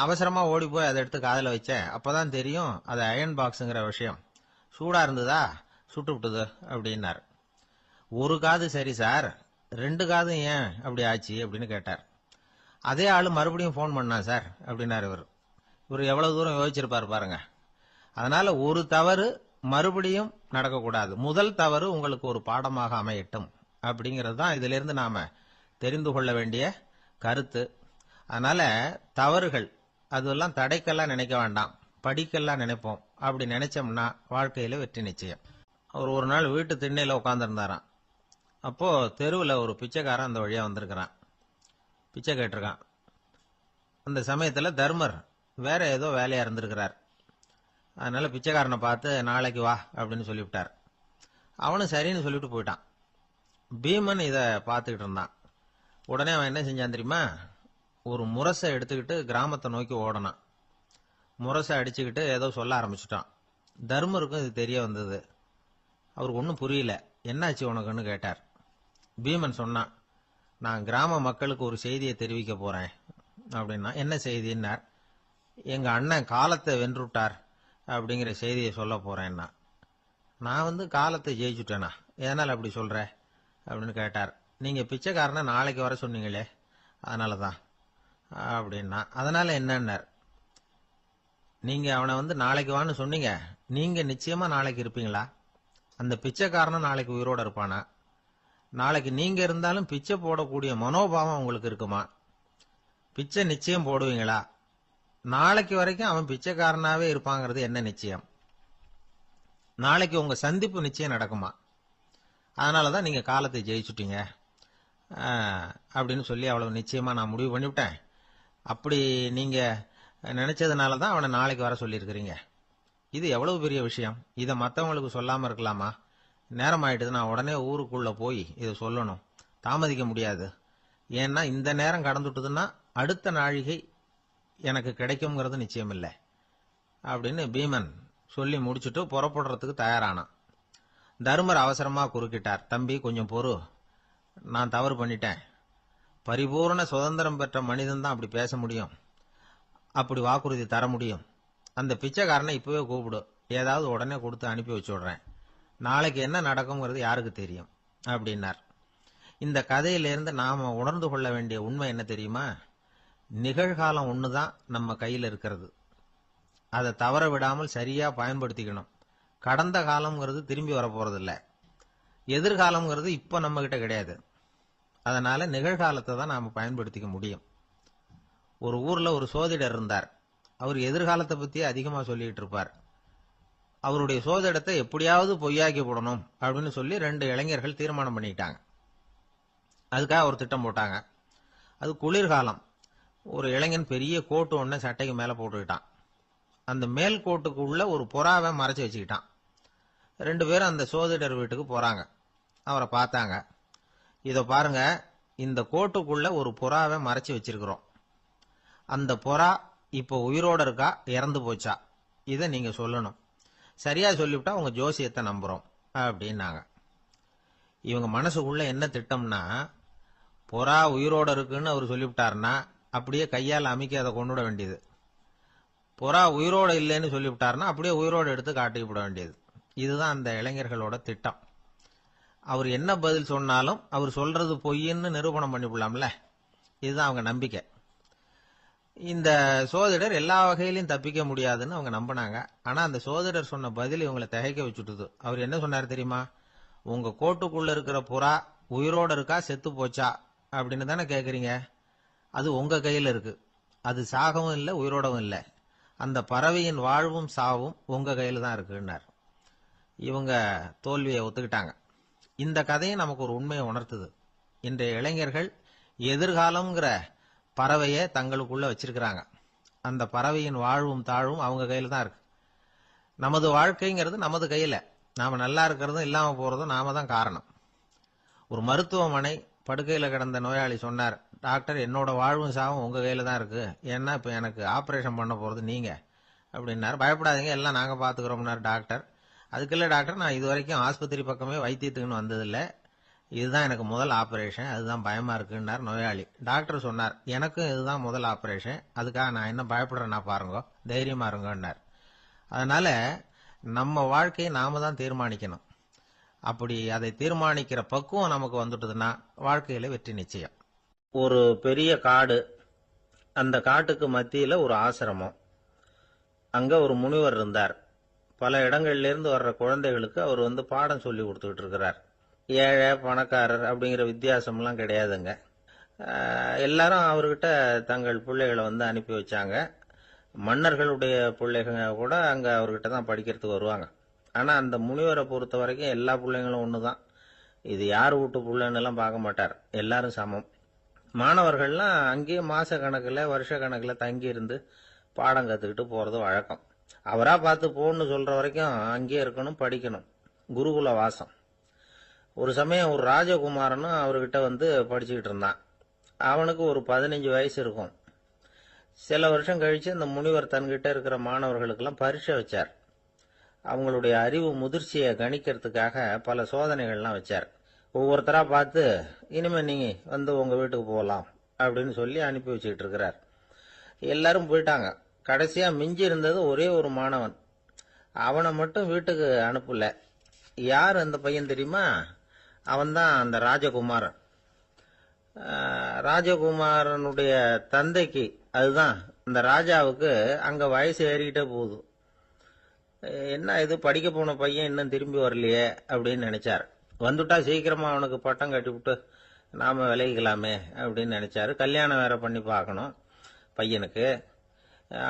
அவசரமா ஓடி போய் அதை எடுத்து காதில் வச்சேன். அப்பதான் தெரியும் அது அயன் பாக்ஸுங்கிற விஷயம். சூடா இருந்ததா, சுட்டு விட்டுது அப்படின்னார். ஒரு காது சரி சார், 2 காதும் ஏன் அப்படி ஆச்சு அப்படின்னு கேட்டார். அதே ஆளு மறுபடியும் போன் பண்ணா சார் அப்படின்னார் இவர். இவர் எவ்வளவு தூரம் யோசிச்சிருப்பாரு பாருங்க. அதனால ஒரு தவறு மறுபடியும் நடக்கக்கூடாது. முதல் தவறு உங்களுக்கு ஒரு பாடமாக அமையட்டும் அப்படிங்கிறது தான் இதுல இருந்து நாம தெரிந்து கொள்ள வேண்டிய கருத்து. அதனால தவறுகள் அதெல்லாம் தடைக்கெல்லாம் நினைக்க வேண்டாம், படிக்கெல்லாம் நினைப்போம். அப்படி நினைச்சோம்னா வாழ்க்கையில வெற்றி நிச்சயம். அவர் ஒரு நாள் வீட்டு திண்ணையில உட்கார்ந்துருந்தாராம். அப்போ தெருவில் ஒரு பிச்சைக்காரன் அந்த வழியா வந்திருக்கிறான். பிச்சை கேட்டிருக்கான். அந்த சமயத்துல தர்மர் வேற ஏதோ வேலையா இருந்திருக்கிறார். அதனால பிச்சைக்காரனை பார்த்து நாளைக்கு வா அப்படின்னு சொல்லிவிட்டார். அவனும் சரின்னு சொல்லிட்டு போயிட்டான். பீமன் இதை பார்த்துக்கிட்டு இருந்தான். உடனே அவன் என்ன செஞ்சான் தெரியுமா? ஒரு முரசை எடுத்துக்கிட்டு கிராமத்தை நோக்கி ஓடனான். முரசை அடிச்சுக்கிட்டு ஏதோ சொல்ல ஆரம்பிச்சுட்டான். தர்மருக்கும் இது தெரிய வந்தது. அவருக்கு ஒன்றும் புரியல. என்னாச்சு உனக்குன்னு கேட்டார். பீமன் சொன்னான், நான் கிராம மக்களுக்கு ஒரு செய்தியை தெரிவிக்க போறேன் அப்படின்னா. என்ன செய்தின்னார். எங்க அண்ணன் காலத்தை வென்றுட்டார் அப்படிங்கிற செய்தியை சொல்ல போறேன்னா. நான் காலத்தை ஜெயிச்சுட்டேனா, எதனால் அப்படி சொல்ற அப்படின்னு கேட்டார். நீங்க பிச்சைக்காரனை நாளைக்கு வர சொன்னீங்களே, அதனாலதான் அப்படின்னா. அதனால என்னன்னார். நீங்க அவனை நாளைக்கு வான்னு சொன்னீங்க, நீங்க நிச்சயமா நாளைக்கு இருப்பீங்களா? அந்த பிச்சைக்காரனும் நாளைக்கு உயிரோட இருப்பானா? நாளைக்கு நீங்க இருந்தாலும் பிச்சை போடக்கூடிய மனோபாவம் உங்களுக்கு இருக்குமா? பிச்சை நிச்சயம் போடுவீங்களா? நாளைக்கு வரைக்கும் அவன் பிச்சைக்காரனாவே இருப்பாங்கிறது என்ன நிச்சயம்? நாளைக்கு உங்க சந்திப்பு நிச்சயம் நடக்குமா? அதனாலதான் நீங்க காலத்தை ஜெயிச்சுட்டீங்க அப்படின்னு சொல்லி அவ்வளவு நிச்சயமா நான் முடிவு பண்ணிவிட்டேன். அப்படி நீங்க நினைச்சதுனாலதான் அவனை நாளைக்கு வர சொல்லியிருக்கிறீங்க. இது எவ்வளவு பெரிய விஷயம். இதை மற்றவங்களுக்கு சொல்லாம இருக்கலாமா? நேரம் ஆயிட்டுது, நான் உடனே ஊருக்குள்ள போய் இதை சொல்லணும். தாமதிக்க முடியாது. ஏன்னா இந்த நேரம் கடந்துட்டுதுன்னா அடுத்த நாழிகை எனக்கு கிடைக்கும்ங்கிறது நிச்சயம் இல்லை அப்படின்னு பீமன் சொல்லி முடிச்சுட்டு புறப்படுறதுக்கு தயாரானான். தர்மர் அவசரமா குறுக்கிட்டார். தம்பி கொஞ்சம் பொறு, நான் தவறு பண்ணிட்டேன். பரிபூர்ண சுதந்திரம் பெற்ற மனிதன் தான் அப்படி பேச முடியும், அப்படி வாக்குறுதி தர முடியும். அந்த பிச்சைக்காரனை இப்பவே கூப்பிடு, ஏதாவது உடனே கொடுத்து அனுப்பி வச்சு விடுறேன். நாளைக்கு என்ன நடக்கும்ங்கிறது யாருக்கு தெரியும் அப்படின்னார். இந்த கதையிலிருந்து நாம உணர்ந்து கொள்ள வேண்டிய உண்மை என்ன தெரியுமா? நிகழ்காலம் ஒண்ணுதான் நம்ம கையில் இருக்கிறது. அதை தவற விடாமல் சரியா பயன்படுத்திக்கணும். கடந்த காலம்ங்கிறது திரும்பி வர போறதில்ல. எதிர்காலம்ங்கிறது இப்ப நம்ம கிட்ட கிடையாது. அதனால நிகழ்காலத்தை தான் நாம பயன்படுத்திக்க முடியும். ஒரு ஊர்ல ஒரு சோதிடர் இருந்தார். அவர் எதிர்காலத்தை பத்தி அதிகமா சொல்லிட்டு இருப்பார். அவருடைய சோதிடத்தை எப்படியாவது பொய்யாக்கி போடணும் அப்படின்னு சொல்லி 2 இளைஞர்கள் தீர்மானம் பண்ணிட்டாங்க. அதுக்காக ஒரு திட்டம் போட்டாங்க. அது குளிர்காலம். ஒரு இளைஞன் பெரிய கோட்டு ஒண்ணு சட்டைக்கு மேல போட்டுக்கிட்டான். அந்த மேல் கோட்டுக்கு உள்ள ஒரு புறாவை மறைச்சு வச்சுக்கிட்டான். 2 பேரும் அந்த சோதிடர் வீட்டுக்கு போறாங்க. அவரை பார்த்தாங்க. இத பாருங்க, இந்த கோட்டுக்குள்ள ஒரு புறாவை மறைச்சு வச்சிருக்கிறோம். அந்த புறா இப்ப உயிரோட இருக்கா, இறந்து போச்சா, இத நீங்க சொல்லணும். சரியா சொல்லிவிட்டா உங்க ஜோசியத்தை நம்புறோம் அப்படின்னாங்க. இவங்க மனசுக்குள்ள என்ன திட்டம்னா, புறா உயிரோட இருக்குன்னு அவர் சொல்லிவிட்டாருன்னா அப்படியே கையால் அமைக்க அதை கொண்டுட வேண்டியது. புறா உயிரோட இல்லைன்னு சொல்லிவிட்டாருன்னா அப்படியே உயிரோட எடுத்து காட்டிவிட வேண்டியது. இதுதான் அந்த இளைஞர்களோட திட்டம். அவர் என்ன பதில் சொன்னாலும் அவர் சொல்றது பொய்ன்னு நிரூபணம் பண்ணிவிடலாம்ல. இதுதான் அவங்க நம்பிக்கை. இந்த சோதிடர் எல்லா வகையிலையும் தப்பிக்க முடியாதுன்னு அவங்க நம்பினாங்க. ஆனா அந்த சோதிடர் சொன்ன பதில் இவங்களை திகைக்க வச்சுட்டுது. அவர் என்ன சொன்னார் தெரியுமா? உங்க கோட்டுக்குள்ள இருக்கிற புறா உயிரோட இருக்கா செத்து போச்சா அப்படின்னு தானே கேக்குறீங்க. அது உங்க கையில இருக்கு. அது சாகவும் இல்லை, உயிரோடவும் இல்லை. அந்த பறவையின் வாழ்வும் சாவும் உங்க கையில தான் இருக்குன்னார். இவங்க தோல்வியை ஒத்துக்கிட்டாங்க. இந்த கதையை நமக்கு ஒரு உண்மையை உணர்த்துது. இன்றைய இளைஞர்கள் எதிர்காலம்ங்கிற பறவையை தங்களுக்குள்ள வச்சிருக்கிறாங்க. அந்த பறவையின் வாழ்வும் தாழ்வும் அவங்க கையில தான் இருக்கு. நமது வாழ்க்கைங்கிறது நமது கையில. நாம நல்லா இருக்கிறதும் இல்லாம போறதும் நாம தான் காரணம். ஒரு மருத்துவமனை படுக்கையில கிடந்த நோயாளி சொன்னார், டாக்டர் என்னோட வாழ்வும் சாவும் உங்க கையில தான் இருக்கு. ஏன்னா இப்ப எனக்கு ஆபரேஷன் பண்ண போறது நீங்க அப்படின்னாரு. பயப்படாதீங்க, எல்லாம் நாங்க பாத்துக்கிறோம்னாரு டாக்டர். அதுக்கு இல்ல டாக்டர், நான் இது வரைக்கும் ஆஸ்பத்திரி பக்கமே வைத்தியத்துக்குன்னு வந்ததில்லை. இதுதான் எனக்கு முதல் ஆபரேஷன், அதுதான் பயமா இருக்குன்னார் நோயாளி. டாக்டர் சொன்னார், எனக்கும் இதுதான் முதல் ஆபரேஷன், அதுக்காக நான் என்ன பயப்படுறேன்னா பாருங்க, தைரியமா இருங்கன்னார். அதனால நம்ம வாழ்க்கையை நாம தான் தீர்மானிக்கணும். அப்படி அதை தீர்மானிக்கிற பக்குவம் நமக்கு வந்துட்டதுன்னா வாழ்க்கையில வெற்றி நிச்சயம். ஒரு பெரிய காடு, அந்த காட்டுக்கு மத்தியில ஒரு ஆசிரமம். அங்க ஒரு முனிவர் இருந்தார். பல இடங்கள்ல இருந்து வர்ற குழந்தைகளுக்கு அவர் பாடம் சொல்லி கொடுத்துக்கிட்டு இருக்கிறார். ஏழை பணக்காரர் அப்படிங்கிற வித்தியாசம்லாம் கிடையாதுங்க. எல்லாரும் அவர்கிட்ட தங்கள் பிள்ளைகளை அனுப்பி வச்சாங்க. மன்னர்களுடைய பிள்ளைங்க கூட அங்க அவர்கிட்ட தான் படிக்கிறதுக்கு வருவாங்க. ஆனா அந்த முனிவரை பொறுத்த வரைக்கும் எல்லா பிள்ளைங்களும் ஒண்ணுதான். இது யார் வீட்டு பிள்ளைன்னு எல்லாம் பார்க்க மாட்டார், எல்லாரும் சமம். மாணவர்கள்லாம் அங்கேயே மாச கணக்குல வருஷ கணக்குல தங்கி இருந்து பாடம் கத்துக்கிட்டு போறது வழக்கம். அவரா பார்த்து போன்னு சொல்ற வரைக்கும் அங்கேயே இருக்கணும், படிக்கணும். குருகுல வாசம். ஒரு சமயம் ஒரு ராஜகுமாரனும் அவர்கிட்ட படிச்சுக்கிட்டு இருந்தான். அவனுக்கு ஒரு 15 வயசு இருக்கும். சில வருஷம் கழிச்சு அந்த முனிவர் தன்கிட்ட இருக்கிற மாணவர்களுக்கெல்லாம் பரீட்சை வச்சார். அவங்களுடைய அறிவு முதிர்ச்சியை கணிக்கிறதுக்காக பல சோதனைகள்லாம் வச்சார். ஒவ்வொருத்தரா பார்த்து, இனிமே நீங்க உங்க வீட்டுக்கு போகலாம் அப்படின்னு சொல்லி அனுப்பி வச்சுக்கிட்டு இருக்கிறார். எல்லாரும் போயிட்டாங்க. கடைசியா மிஞ்சி இருந்தது ஒரே ஒரு மாணவன். அவனை மட்டும் வீட்டுக்கு அனுப்பல. யார் அந்த பையன் தெரியுமா? அவன்தான் அந்த ராஜகுமாரன். ராஜகுமாரனுடைய தந்தைக்கு, அதுதான் அந்த ராஜாவுக்கு, அங்க வயசு ஏறிக்கிட்டே போகுது. என்ன இது, படிக்க போன பையன் இன்னும் திரும்பி வரலையே அப்படின்னு நினைச்சார். வந்துட்டா சீக்கிரமா அவனுக்கு பட்டம் கட்டி விட்டு நாம விலகிக்கலாமே அப்படின்னு நினைச்சாரு. கல்யாணம் வேற பண்ணி பார்க்கணும் பையனுக்கு.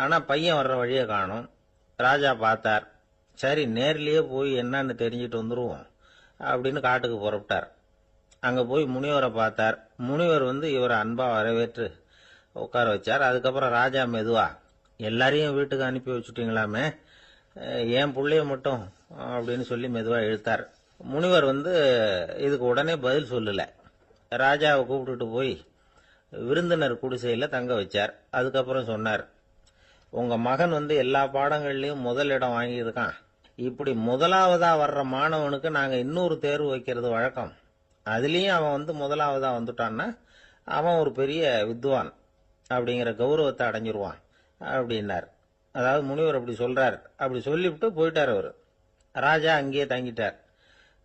ஆனா பையன் வர்ற வழியை காணும். ராஜா பார்த்தார். சரி, நேர்லயே போய் என்னன்னு தெரிஞ்சிட்டு வந்துருவோம் அப்படின்னு காட்டுக்கு புறப்பட்டார். அங்க போய் முனிவரை பார்த்தார். முனிவர் இவரை அன்பா வரவேற்று உட்கார வச்சார். அதுக்கப்புறம் ராஜா மெதுவா, எல்லாரையும் வீட்டுக்கு அனுப்பி வச்சுட்டீங்களாமே, ஏன் புள்ளைய மட்டும் அப்படின்னு சொல்லி மெதுவா இழுத்தார். முனிவர் இதுக்கு உடனே பதில் சொல்லல. ராஜாவை கூப்பிட்டுட்டு போய் விருந்தினர் குடிசையில தங்க வச்சார். அதுக்கப்புறம் சொன்னார், உங்க மகன் எல்லா பாடங்கள்லயும் முதல் இடம் வாங்கியிருக்கான். இப்படி முதலாவதா வர்ற மாணவனுக்கு நாங்க இன்னொரு தேர்வு வைக்கிறது வழக்கம். அதுலயும் அவன் முதலாவதா வந்துட்டான்னா அவன் ஒரு பெரிய வித்வான் அப்படிங்கிற கௌரவத்தை அடைஞ்சிருவான் அப்படின்னார். அதாவது முனிவர் அப்படி சொல்றார். அப்படி சொல்லிவிட்டு போயிட்டார் அவரு. ராஜா அங்கேயே தங்கிட்டார்.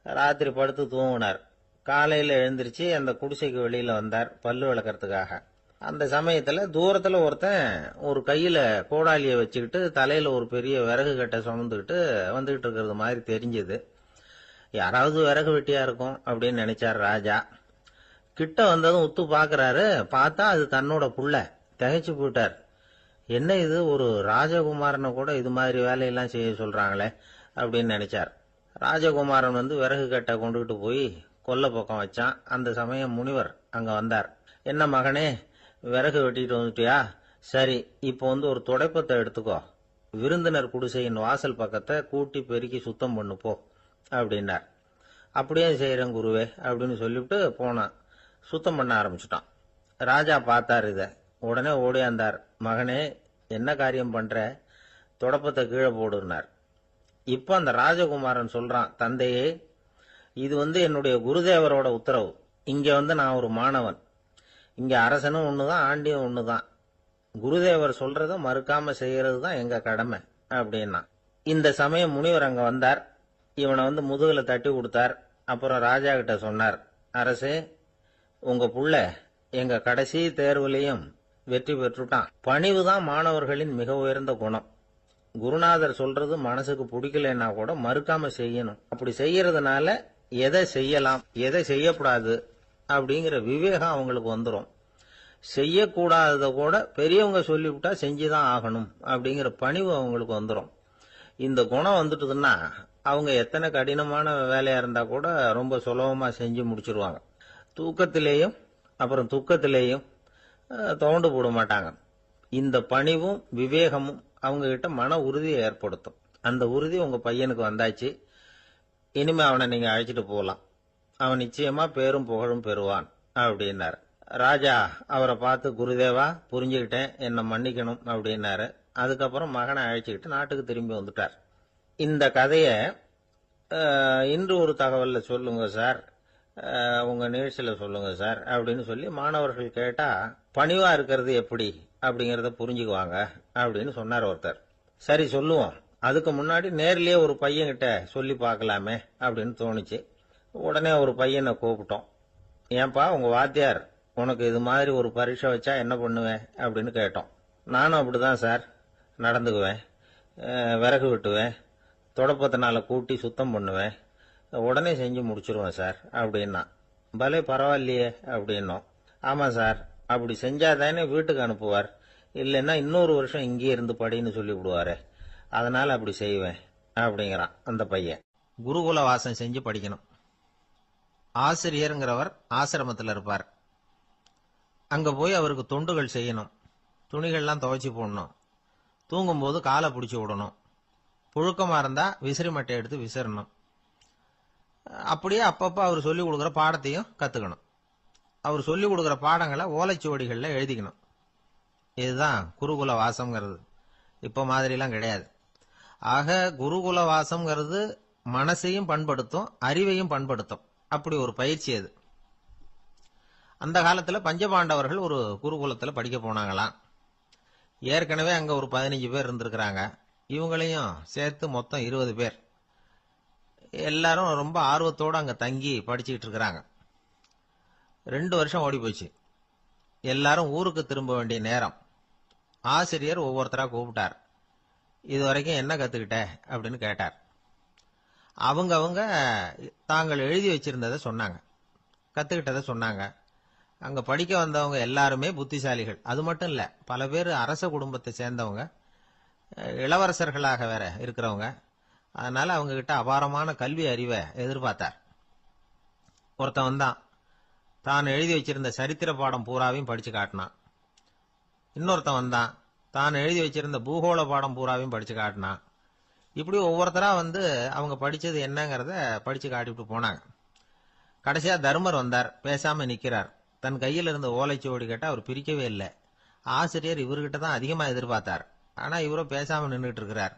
ராத்திரி படுத்து தூங்கினார். காலையில எழுந்திருச்சு அந்த குடிசைக்கு வெளியில வந்தார் பல்லு விளக்கறதுக்காக. அந்த சமயத்துல தூரத்துல ஒருத்தன் ஒரு கையில கோடாலிய வச்சுக்கிட்டு தலையில ஒரு பெரிய விறகு கட்டை சுமந்துக்கிட்டு வந்துகிட்டு இருக்கிறது மாதிரி தெரிஞ்சது. யாராவது விறகு வெட்டியா இருக்கும் அப்படின்னு நினைச்சார் ராஜா. கிட்ட வந்ததும் உத்து பாக்குறாரு. பார்த்தா அது தன்னோட புள்ள. திகைச்சு போயிட்டார். என்ன இது, ஒரு ராஜகுமாரனை கூட இது மாதிரி வேலையெல்லாம் செய்ய சொல்றாங்களே அப்படின்னு நினைச்சார். ராஜகுமாரன் விறகு கட்டை கொண்டுகிட்டு போய் கொல்லை பக்கம் வச்சான். அந்த சமயம் முனிவர் அங்க வந்தார். என்ன மகனே, விறகு வெட்டிட்டு வந்துட்டியா? சரி, இப்போ ஒரு துடைப்பத்தை எடுத்துக்கோ, விருந்தினர் குடிசையின் வாசல் பக்கத்தை கூட்டி பெருக்கி சுத்தம் பண்ணு போ அப்படின்னார். அப்படியே செய்யறேன் குருவே அப்படின்னு சொல்லிவிட்டு போனான். சுத்தம் பண்ண ஆரம்பிச்சுட்டான். ராஜா பார்த்தார் இத. உடனே ஓடியாந்தார். மகனே, என்ன காரியம் பண்ற? துடப்பத்தை கீழே போடுனார். இப்ப அந்த ராஜகுமாரன் சொல்றான், தந்தையே, இது என்னுடைய குருதேவரோட உத்தரவு. இங்க நான் ஒரு மாணவன். இங்க அரசனும் ஒண்ணுதான், ஆண்டியும் ஒண்ணுதான். குருதேவர் சொல்றத மறுக்காம செய்யறது தான் எங்க கடமை அப்படின்னா. இந்த சமயம் முனிவர் அங்க வந்தார். இவனை முதுகுல தட்டி கொடுத்தார். அப்புறம் ராஜா கிட்ட சொன்னார், அரசே, உங்க புள்ள எங்க கடைசி தேர்வுலையும் வெற்றி பெற்றுட்டான். பணிவுதான் மாணவர்களின் மிக உயர்ந்த குணம். குருநாதர் சொல்றது மனசுக்கு பிடிக்கலன்னா கூட மறுக்காம செய்யணும். அப்படி செய்யறதுனால எதை செய்யலாம் எதை செய்யக்கூடாது அப்படிங்கிற விவேகம் அவங்களுக்கு வந்துடும். செய்யக்கூடாதத கூட பெரியவங்க சொல்லிவிட்டா செஞ்சுதான் ஆகணும் அப்படிங்கிற பணிவு அவங்களுக்கு வந்துடும். இந்த குணம் வந்துட்டுதுன்னா அவங்க எத்தனை கடினமான வேலையா இருந்தா கூட ரொம்ப சுலபமா செஞ்சு முடிச்சிருவாங்க. தூக்கத்திலேயும் அப்புறம் துக்கத்திலேயும் தோண்டு போட மாட்டாங்க. இந்த பணிவும் விவேகமும் அவங்க கிட்ட மன உறுதியை ஏற்படுத்தும். அந்த உறுதி உங்க பையனுக்கு வந்தாச்சு. இனிமே அவனை நீங்க அழைச்சிட்டு போகலாம். அவன் நிச்சயமா பேரும் புகழும் பெறுவான் அப்படின்னாரு. ராஜா அவரை பார்த்து, குருதேவா, புரிஞ்சுக்கிட்டேன், என்ன மன்னிக்கணும் அப்படின்னாரு. அதுக்கப்புறம் மகனை அழைச்சிக்கிட்டு நாட்டுக்கு திரும்பி வந்துட்டார். இந்த கதைய இன்று ஒரு தகவல்ல சொல்லுங்க சார். உங்க நிகழ்ச்சியில சொல்லுங்க சார் அப்படின்னு சொல்லி மாணவர்கள் கேட்டா பணிவா இருக்கிறது எப்படி அப்படிங்கறத புரிஞ்சுக்குவாங்க அப்படின்னு சொன்னார் ஒருத்தர். சரி சொல்லுவோம், அதுக்கு முன்னாடி நேர்லயே ஒரு பையன்கிட்ட சொல்லி பார்க்கலாமே அப்படின்னு தோணுச்சு. உடனே ஒரு பையனை கூப்பிட்டோம். ஏன்பா உங்க வாத்தியார் உனக்கு இது மாதிரி ஒரு பரீட்சை வச்சா என்ன பண்ணுவேன் அப்படின்னு கேட்டோம். நானும் அப்படிதான் சார் நடந்துக்குவேன், விறகு வெட்டுவேன், தொடப்பத்தினால கூட்டி சுத்தம் பண்ணுவேன், உடனே செஞ்சு முடிச்சிருவேன் சார் அப்படின்னா. பலே பரவாயில்லையே அப்படின்னோம். ஆமா சார், அப்படி செஞ்சாதானே வீட்டுக்கு அனுப்புவார், இல்லைன்னா இன்னொரு வருஷம் இங்கே இருந்து படின்னு சொல்லி விடுவாரு, அதனால அப்படி செய்வேன் அப்படிங்கிறான் அந்த பையன். குருகுல வாசம் செஞ்சு படிக்கணும். ஆசிரியருங்கிறவர் ஆசிரமத்தில் இருப்பார். அங்க போய் அவருக்கு தொண்டுகள் செய்யணும், துணிகள்லாம் துவைச்சி போடணும், தூங்கும்போது காலை பிடிச்சி விடணும், புழுக்கமா இருந்தா விசிறி மட்டை எடுத்து விசிறணும். அப்படியே அப்பப்ப அவர் சொல்லிக் கொடுக்குற பாடத்தையும் கத்துக்கணும். அவர் சொல்லிக் கொடுக்குற பாடங்களை ஓலைச்சுவடிகளில் எழுதிக்கணும். இதுதான் குருகுல வாசம்ங்கிறது. இப்ப மாதிரிலாம் கிடையாது. ஆக குருகுல வாசம்ங்கிறது மனசையும் பண்படுத்தும், அறிவையும் பண்படுத்தும். அப்படி ஒரு பயிற்சி அது. அந்த காலத்துல பஞ்சபாண்டவர்கள் ஒரு குருகுலத்துல படிக்க போனாங்களாம். ஏற்கனவே அங்க ஒரு 15 பேர் இருந்திருக்கிறாங்க. இவங்களையும் சேர்த்து மொத்தம் 20 பேர். எல்லாரும் ரொம்ப ஆர்வத்தோடு அங்க தங்கி படிச்சுக்கிட்டு இருக்கிறாங்க. 2 வருஷம் ஓடி போச்சு. எல்லாரும் ஊருக்கு திரும்ப வேண்டிய நேரம். ஆசிரியர் ஒவ்வொருத்தரா கூப்பிட்டார். இது வரைக்கும் என்ன கத்துக்கிட்ட அப்படின்னு கேட்டார். அவங்க தாங்கள் எழுதி வச்சிருந்ததை சொன்னாங்க, கத்துக்கிட்டதை சொன்னாங்க. அங்க படிக்க வந்தவங்க எல்லாருமே புத்திசாலிகள். அது மட்டும் இல்ல, பல பேர் அரச குடும்பத்தை சேர்ந்தவங்க, இளவரசர்களாக வேற இருக்கிறவங்க. அதனால அவங்க கிட்ட அபாரமான கல்வி அறிவை எதிர்பார்த்தார். ஒருத்தன் வந்தான், தான் எழுதி வச்சிருந்த சரித்திர பாடம் பூராவையும் படிச்சு காட்டினான். இன்னொருத்தன் வந்தான், தான் எழுதி வச்சிருந்த பூகோள பாடம் பூராவையும் படிச்சு காட்டினான். இப்படி ஒவ்வொருத்தரா வந்து அவங்க படிச்சது என்னங்கிறத படிச்சு காட்டிவிட்டு போனாங்க. கடைசியா தர்மர் வந்தார். பேசாம நிக்கிறார். தன் கையில் இருந்த ஓலைச்சுவடி கேட்டா அவர் பிரிக்கவே இல்லை. ஆசிரியர் இவர்கிட்ட தான் அதிகமா எதிர்பார்த்தார். ஆனா இவரோ பேசாம நின்றுட்டு இருக்கிறார்.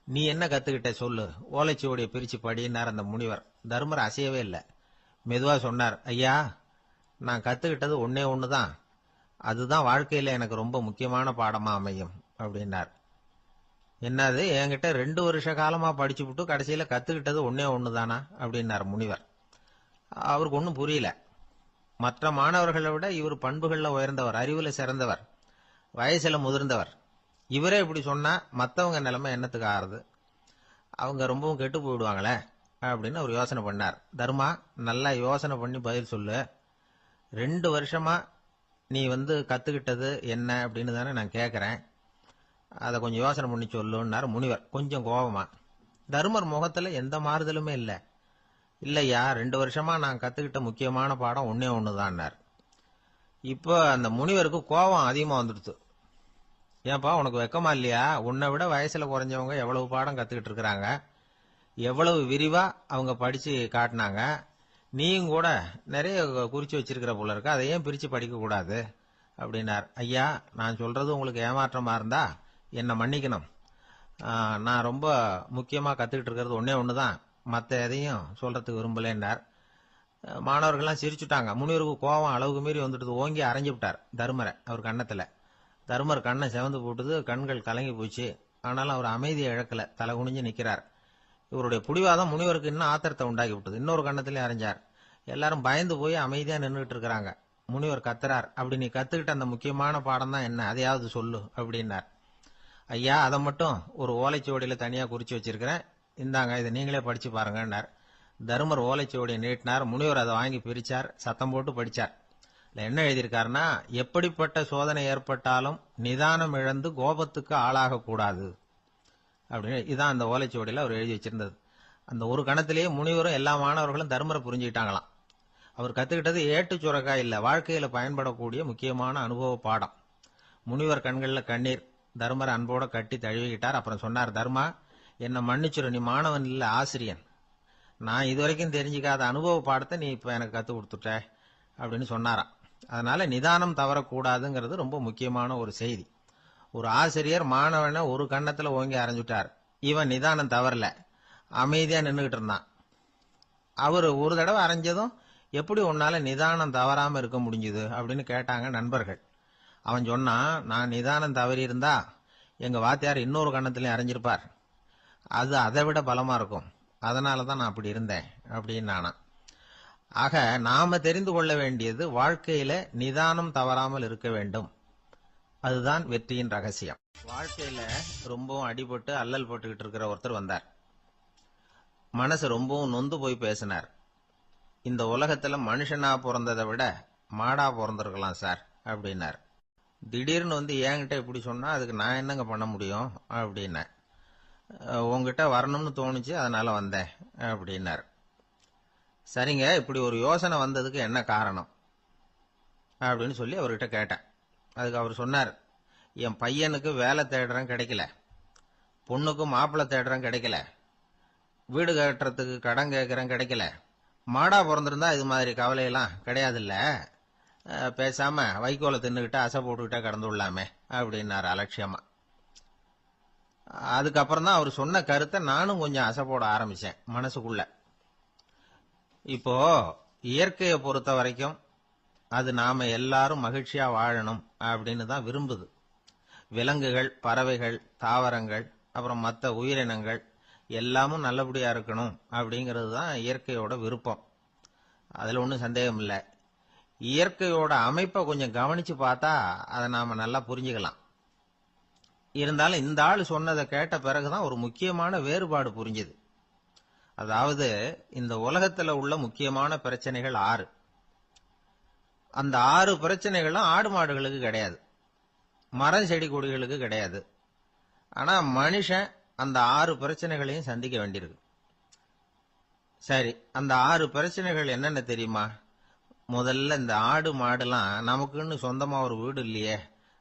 நீ என்ன கத்துக்கிட்ட சொல்லு, ஓலைச்சுவடியை பிரிச்சு படினார் அந்த முனிவர். தர்மர் அசையவே இல்லை. மெதுவா சொன்னார், ஐயா நான் கத்துக்கிட்டது ஒன்னே ஒண்ணுதான், அதுதான் வாழ்க்கையில எனக்கு ரொம்ப முக்கியமான பாடமா அமையும் அப்படின்னார். என்னது, என்கிட்ட 2 வருஷ காலமா படிச்சு விட்டு கடைசியில கத்துக்கிட்டது ஒன்னே ஒண்ணுதானா அப்படின்னார் முனிவர். அவருக்கு ஒன்னும் புரியல. மற்ற மாணவர்களை விட இவர் பண்புகள்ல உயர்ந்தவர், அறிவுல சிறந்தவர், வயசுல முதிர்ந்தவர். இவரே இப்படி சொன்னா மத்தவங்க நிலைமை என்னத்துக்கு ஆறுது, அவங்க ரொம்பவும் கெட்டு போயிடுவாங்களே அப்படின்னு அவர் யோசனை பண்ணார். தர்மா, நல்லா யோசனை பண்ணி பதில் சொல்லு. 2 வருஷமா நீ வந்து கத்துக்கிட்டது என்ன அப்படின்னு தானே நான் கேட்கறேன், அதை கொஞ்சம் யோசனை பண்ணி சொல்லுன்னார் முனிவர் கொஞ்சம் கோபமா. தர்மர் முகத்துல எந்த மாறுதலுமே இல்லை. இல்லையா, 2 வருஷமா நான் கத்துக்கிட்ட முக்கியமான பாடம் ஒன்னே ஒண்ணுதான்னார். இப்போ அந்த முனிவருக்கு கோபம் அதிகமா வந்துடுச்சு. ஏன்பா உனக்கு வெக்கமா இல்லையா, உன்னை விட வயசுல குறைஞ்சவங்க எவ்வளவு பாடம் கத்துக்கிட்டு இருக்கிறாங்க, எவ்வளவு விரிவா அவங்க படிச்சு காட்டினாங்க, நீயும் கூட நிறைய குறிச்சு வச்சிருக்கிற போல இருக்க, அதை ஏன் பிரிச்சு படிக்க கூடாது அப்படின்னார். ஐயா நான் சொல்றது உங்களுக்கு ஏமாற்றமா இருந்தா என்ன மன்னிக்கணும், நான் ரொம்ப முக்கியமா கத்துக்கிட்டு இருக்கிறது ஒன்னே ஒண்ணுதான், மற்ற எதையும் சொல்றதுக்கு விரும்பலன்னார். மாணவர்கள்லாம் சிரிச்சுட்டாங்க. முனிவருக்கு கோபம் அளவுக்கு மீறி வந்துட்டு ஓங்கி அரைஞ்சு விட்டார் தர்மரை அவர் கன்னத்துல. தர்மர் கண்ணை செவந்து போட்டுது, கண்கள் கலங்கி போச்சு. ஆனாலும் அவர் அமைதியை இழக்கல, தலை குனிஞ்சு நிக்கிறார். இவருடைய புடிவாதம் முனிவருக்கு இன்னும் ஆத்திரத்தை உண்டாக்கி விட்டது. இன்னொரு கண்ணத்திலே அரைஞ்சார். எல்லாரும் பயந்து போய் அமைதியா நின்றுட்டு இருக்கிறாங்க. முனிவர் கத்துறார், அப்படி நீ கத்துக்கிட்ட அந்த முக்கியமான பாடம் தான் என்ன, அதையாவது சொல்லு அப்படின்னார். ஐயா அதை மட்டும் ஒரு ஓலைச்சுவடியில தனியா குறிச்சு வச்சிருக்கிறேன், இந்தாங்க இதை நீங்களே படிச்சு பாருங்கன்னார். தர்மர் ஓலைச்சுவடியை நீட்டினார். முனிவர் அதை வாங்கி பிரிச்சார், சத்தம் போட்டு படிச்சார். என்ன எழுதியிருக்காருன்னா, எப்படிப்பட்ட சோதனை ஏற்பட்டாலும் நிதானம் இழந்து கோபத்துக்கு ஆளாக கூடாது அப்படின்னு. இதான் அந்த ஓலைச்சுவடியில அவர் எழுதி வச்சிருந்தது. அந்த ஒரு கணத்திலேயே முனிவரும் எல்லா மாணவர்களும் தர்மரை புரிஞ்சுக்கிட்டாங்களாம். அவர் கத்துக்கிட்டது ஏட்டு சுரக்காய் இல்ல, வாழ்க்கையில பயன்படக்கூடிய முக்கியமான அனுபவ பாடம். முனிவர் கண்கள்ல கண்ணீர். தர்மரை அன்போட கட்டி தழுவிக்கிட்டார். அப்புறம் சொன்னார், தர்மா என்ன மன்னிச்சுரு, நீ மாணவன் இல்ல ஆசிரியன், நான் இதுவரைக்கும் தெரிஞ்சுக்காத அனுபவ பாடத்தை நீ இப்ப எனக்கு கத்து கொடுத்துட்ட அப்படின்னு சொன்னாராம். அதனால நிதானம் தவறக்கூடாதுங்கிறது ரொம்ப முக்கியமான ஒரு செய்தி. ஒரு ஆசிரியர் மாணவனை ஒரு கண்ணத்துல ஓங்கி அரைஞ்சுட்டார். இவன் நிதானம் தவறல, அமைதியா நின்றுகிட்டு இருந்தான். அவர் ஒரு தடவை அரைஞ்சதும் எப்படி உன்னால நிதானம் தவறாம இருக்க முடிஞ்சுது அப்படின்னு கேட்டாங்க நண்பர்கள். அவன் சொன்னான், நான் நிதானம் தவறி இருந்தா எங்க வாத்தியார் இன்னொரு கண்ணத்திலையும் அரைஞ்சிருப்பார். அது அதை விட பலமா இருக்கும். அதனாலதான் நான் அப்படி இருந்தேன் அப்படின்னு நானா. ஆக நாம தெரிந்து கொள்ள வேண்டியது வாழ்க்கையில நிதானம் தவறாமல் இருக்க வேண்டும். அதுதான் வெற்றியின் ரகசியம். வாழ்க்கையில ரொம்பவும் அடிபட்டு அல்லல் போட்டுக்கிட்டு இருக்கிற ஒருத்தர் வந்தார். மனசு ரொம்பவும் நொந்து போய் பேசினார். இந்த உலகத்துல மனுஷனா பிறந்ததை விட மாடா பிறந்திருக்கலாம் சார் அப்படின்னார். திடீர்னு வந்து என்கிட்ட இப்படி சொன்னா அதுக்கு நான் என்னங்க பண்ண முடியும் அப்படின்னேன். உங்ககிட்ட வரணும்னு தோணுச்சு, அதனால வந்தேன் அப்படின்னார். சரிங்க, இப்படி ஒரு யோசனை வந்ததுக்கு என்ன காரணம் அப்படின்னு சொல்லி அவர்கிட்ட கேட்டேன். அதுக்கு அவர் சொன்னார், என் பையனுக்கு வேலை தேடுறேன் கிடைக்கல, பொண்ணுக்கு மாப்பிள்ளை தேடுறேன் கிடைக்கல, வீடு கட்டுறதுக்கு கடன் கேட்கறேன் கிடைக்கல. மாடா பிறந்திருந்தா இது மாதிரி கவலையெல்லாம் கிடையாதுல்ல, பேசாம வைக்கோலை தின்னுகிட்ட அசை போட்டுக்கிட்டே கடந்து விடலாமே அப்படின்னாரு அலட்சியமா. அதுக்கப்புறம் தான் அவர் சொன்ன கருத்தை நானும் கொஞ்சம் அசை போட ஆரம்பிச்சேன் மனசுக்குள்ள. இப்போ இயற்கையை பொறுத்த வரைக்கும் அது நாம எல்லாரும் மகிழ்ச்சியா வாழணும் அப்படின்னு தான் விரும்புது. விலங்குகள், பறவைகள், தாவரங்கள், அப்புறம் மற்ற உயிரினங்கள் எல்லாமும் நல்லபடியா இருக்கணும் அப்படிங்கிறது தான் இயற்கையோட விருப்பம். அதுல ஒன்றும் சந்தேகம் இல்லை. இயற்கையோட அமைப்பை கொஞ்சம் கவனிச்சு பார்த்தா அதை நாம நல்லா புரிஞ்சுக்கலாம். இருந்தாலும் இந்த ஆள் சொன்னதை கேட்ட பிறகுதான் ஒரு முக்கியமான வேறுபாடு புரிஞ்சுது. அதாவது இந்த உலகத்துல உள்ள முக்கியமான பிரச்சனைகள் 6. அந்த 6 பிரச்சனைகளும் ஆடு மாடுகளுக்கு கிடையாது, மரம் செடி கொடிகளுக்கு கிடையாது. ஆனா மனுஷன் அந்த 6 பிரச்சனைகளையும் சந்திக்க வேண்டியிருக்கு. சரி, அந்த 6 பிரச்சனைகள் என்னென்ன தெரியுமா? முதல்ல இந்த ஆடு மாடுலாம் நமக்குன்னு சொந்தமா ஒரு வீடு இல்லையே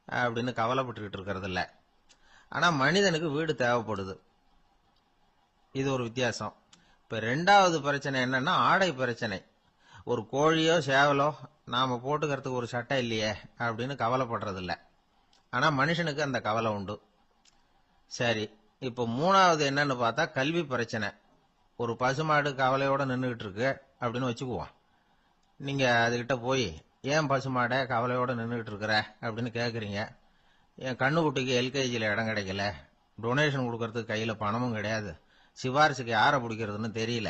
அப்படின்னு கவலைப்பட்டுக்கிட்டு இருக்கிறது இல்ல. ஆனா மனிதனுக்கு வீடு தேவைப்படுது. இது ஒரு வித்தியாசம். இப்ப 2வது பிரச்சனை என்னன்னா ஆடை பிரச்சனை. ஒரு கோழியோ சேவலோ நாம போட்டுக்கிறதுக்கு ஒரு சட்டை இல்லையே அப்படின்னு கவலைப்படுறது இல்ல. ஆனா மனுஷனுக்கு அந்த கவலை உண்டு. சரி, இப்ப 3வது என்னன்னு பார்த்தா கல்வி பிரச்சனை. ஒரு பசுமாடு கவலையோட நின்றுகிட்டு இருக்கு அப்படின்னு வச்சுக்குவோம். நீங்க அதுகிட்ட போய், ஏன் பசுமாட கவலையோட நின்றுகிட்டு இருக்கிற அப்படின்னு கேக்குறீங்க. என் கண்ணுக்குட்டிக்கு எல்கேஜியில் இடம் கிடைக்கல, டொனேஷன் கொடுக்கறதுக்கு கையில பணமும் கிடையாது, சிபாரிசுக்கு யாரை பிடிக்கிறதுன்னு தெரியல,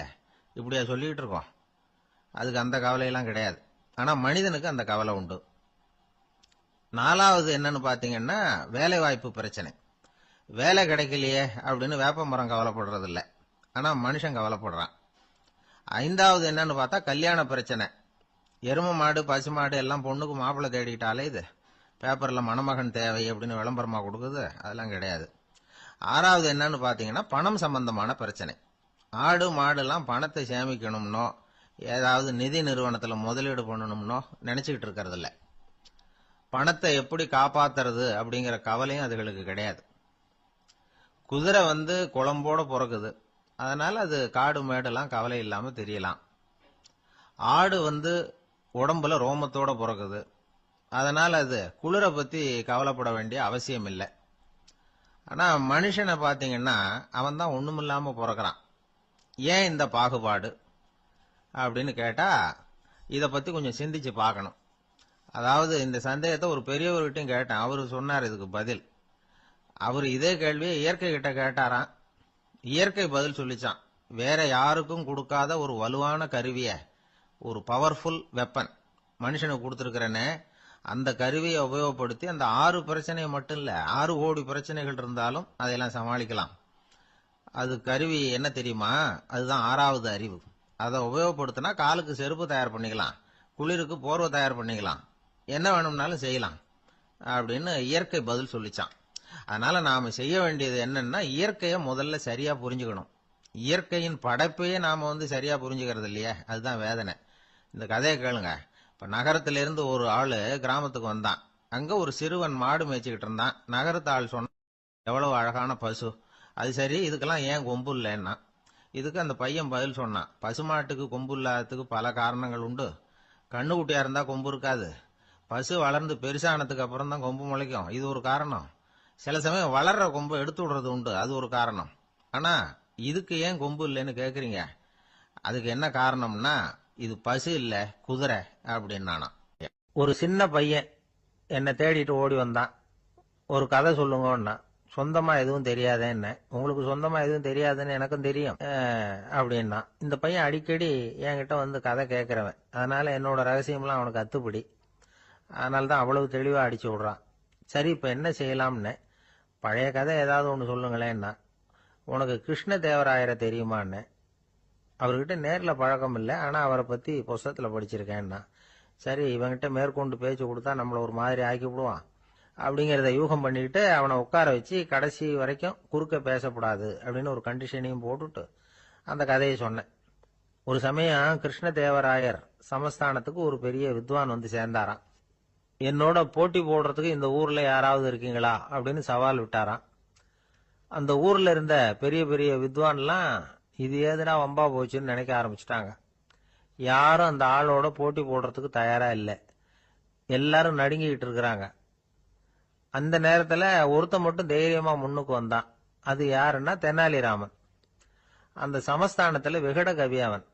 இப்படியா சொல்லிட்டு இருக்கோம். அதுக்கு அந்த கவலையெல்லாம் கிடையாது. ஆனா மனிதனுக்கு அந்த கவலை உண்டு. 4வது என்னன்னு பாத்தீங்கன்னா வேலை வாய்ப்பு பிரச்சனை. வேலை கிடைக்கலையே அப்படின்னு வேப்ப மரம் கவலைப்படுறது இல்ல, ஆனா மனுஷன் கவலைப்படுறான். 5வது என்னன்னு பார்த்தா கல்யாண பிரச்சனை. எரும மாடு பசுமாடு எல்லாம் பொண்ணுக்கு மாப்பிள்ளை தேடிக்கிட்டாலே இது பேப்பர்ல மணமகன் தேவை அப்படின்னு விளம்பரமா கொடுக்குது, அதெல்லாம் கிடையாது. 6வது என்னன்னு பாத்தீங்கன்னா பணம் சம்பந்தமான பிரச்சனை. ஆடு மாடு எல்லாம் பணத்தை சேமிக்கணும்னோ ஏதாவது நிதி நிறுவனத்துல முதலீடு பண்ணணும்னோ நினைச்சுக்கிட்டு இருக்கிறது இல்ல. பணத்தை எப்படி காப்பாத்துறது அப்படிங்கிற கவலையும் அதுகளுக்கு கிடையாது. குதிரை வந்து குளம்போட பிறக்குது, அதனால அது காடு மேடெல்லாம் கவலை இல்லாம தெரியலாம். ஆடு வந்து உடம்புல ரோமத்தோட பிறக்குது, அதனால அது குளிரை பத்தி கவலைப்பட வேண்டிய அவசியம் இல்லை. ஆனா மனுஷனை பாத்தீங்கன்னா அவன் தான் ஒண்ணுமில்லாம பிறக்கிறான். ஏன் இந்த பாகுபாடு அப்படின்னு கேட்டா இத பத்தி கொஞ்சம் சிந்திச்சு பார்க்கணும். அதாவது இந்த சந்தேகத்தை ஒரு பெரியவர்கிட்டையும் கேட்டேன். அவரு சொன்னார் இதுக்கு பதில். அவர் இதே கேள்வியை இயற்கை கிட்ட கேட்டாராம். இயற்கை பதில் சொல்லிச்சான், வேற யாருக்கும் கொடுக்காத ஒரு வலுவான கருவிய, ஒரு பவர்ஃபுல் வெப்பன் மனுஷனுக்கு கொடுத்திருக்கிறேன்னு, அந்த கருவியை உபயோகப்படுத்தி அந்த 6 பிரச்சனையை மட்டும் இல்ல 6 கோடி பிரச்சனைகள் இருந்தாலும் அதையெல்லாம் சமாளிக்கலாம். அது கருவி என்ன தெரியுமா? அதுதான் 6வது அறிவு. அதை உபயோகப்படுத்தினா காலுக்கு செருப்பு தயார் பண்ணிக்கலாம், குளிருக்கு போர்வை தயார் பண்ணிக்கலாம், என்ன வேணும்னாலும் செய்யலாம் அப்படின்னு இயற்கை பதில் சொல்லிச்சான். அதனால நாம செய்ய வேண்டியது என்னன்னா இயற்கையை முதல்ல சரியா புரிஞ்சுக்கணும். இயற்கையின் படைப்பையே நாம வந்து சரியா புரிஞ்சுக்கிறது இல்லையே, அதுதான் வேதனை. இந்த கதையை கேளுங்க. இப்ப நகரத்திலிருந்து ஒரு ஆளு கிராமத்துக்கு வந்தான். அங்க ஒரு சிறுவன் மாடு மேய்ச்சிக்கிட்டு இருந்தான். நகரத்து ஆள் சொன்ன, எவ்வளவு அழகான பசு, அது சரி இதுக்கெல்லாம் ஏன் கொம்பு இல்லைன்னா. இதுக்கு அந்த பையன் பதில் சொன்னான், பசுமாட்டுக்கு கொம்பு இல்லாததுக்கு பல காரணங்கள் உண்டு. கண்ணுக்குட்டியா இருந்தா கொம்பு இருக்காது, பசு வளர்ந்து பெருசானதுக்கு அப்புறம் தான் கொம்பு முளைக்கும், இது ஒரு காரணம். சில சமயம் வளர்ற கொம்பு எடுத்து விடுறது உண்டு, அது ஒரு காரணம். ஆனா இதுக்கு ஏன் கொம்பு இல்லைன்னு கேக்குறீங்க. அதுக்கு என்ன காரணம்னா இது பசு இல்ல குதிரை அப்படின்னானாம். ஒரு சின்ன பையன் என்னை தேடிட்டு ஓடி வந்தான். ஒரு கதை சொல்லுங்கன்னா, சொந்தமா எதுவும் தெரியாதே என்ன, உங்களுக்கு சொந்தமா எதுவும் தெரியாதுன்னு எனக்கும் தெரியும் அப்படின்னா. இந்த பையன் அடிக்கடி என்கிட்ட வந்து கதை கேட்கிறவன், அதனால என்னோட ரகசியம்லாம் அவனுக்கு அத்துப்படி. அதனால தான் அவ்வளவு தெளிவா அடிச்சு விடுறான். சரி, இப்ப என்ன செய்யலாம்னு, பழைய கதை ஏதாவது ஒன்று சொல்லுங்களேன்னா. உனக்கு கிருஷ்ண தேவராயரை தெரியுமான்னு. அவர்கிட்ட நேர்ல பழக்கம் இல்லை, ஆனா அவரை பத்தி புஸ்தகத்துல படிச்சிருக்கேன்னா. சரி, இவங்கிட்ட மேற்கொண்டு பேச்சு கொடுத்தா நம்மள ஒரு மாதிரி ஆக்கி விடுவான் அப்படிங்கிறத யூகம் பண்ணிக்கிட்டு அவனை உட்கார வச்சு கடைசி வரைக்கும் குறுக்க பேசக்கூடாது அப்படின்னு ஒரு கண்டிஷனையும் போட்டுட்டு அந்த கதையை சொன்னேன். ஒரு சமயம் கிருஷ்ணதேவராயர் சமஸ்தானத்துக்கு ஒரு பெரிய வித்வான் வந்து சேர்ந்தாராம். என்னோட போட்டி போடுறதுக்கு இந்த ஊர்ல யாராவது இருக்கீங்களா அப்படின்னு சவால் விட்டாராம். அந்த ஊர்ல இருந்த பெரிய பெரிய வித்வான்லாம் இது ஏதுனா வம்பா போச்சுன்னு நினைக்க ஆரம்பிச்சுட்டாங்க. யாரும் அந்த ஆளோட போட்டி போடுறதுக்கு தயாரா இல்லை. எல்லாரும் நடுங்கிட்டு இருக்கிறாங்க. அந்த நேரத்துல ஒருத்த மட்டும் தைரியமா முன்னுக்கு வந்தான். அது யாருன்னா தெனாலிராமன். அந்த சமஸ்தானத்துல விகட கவி அவன்.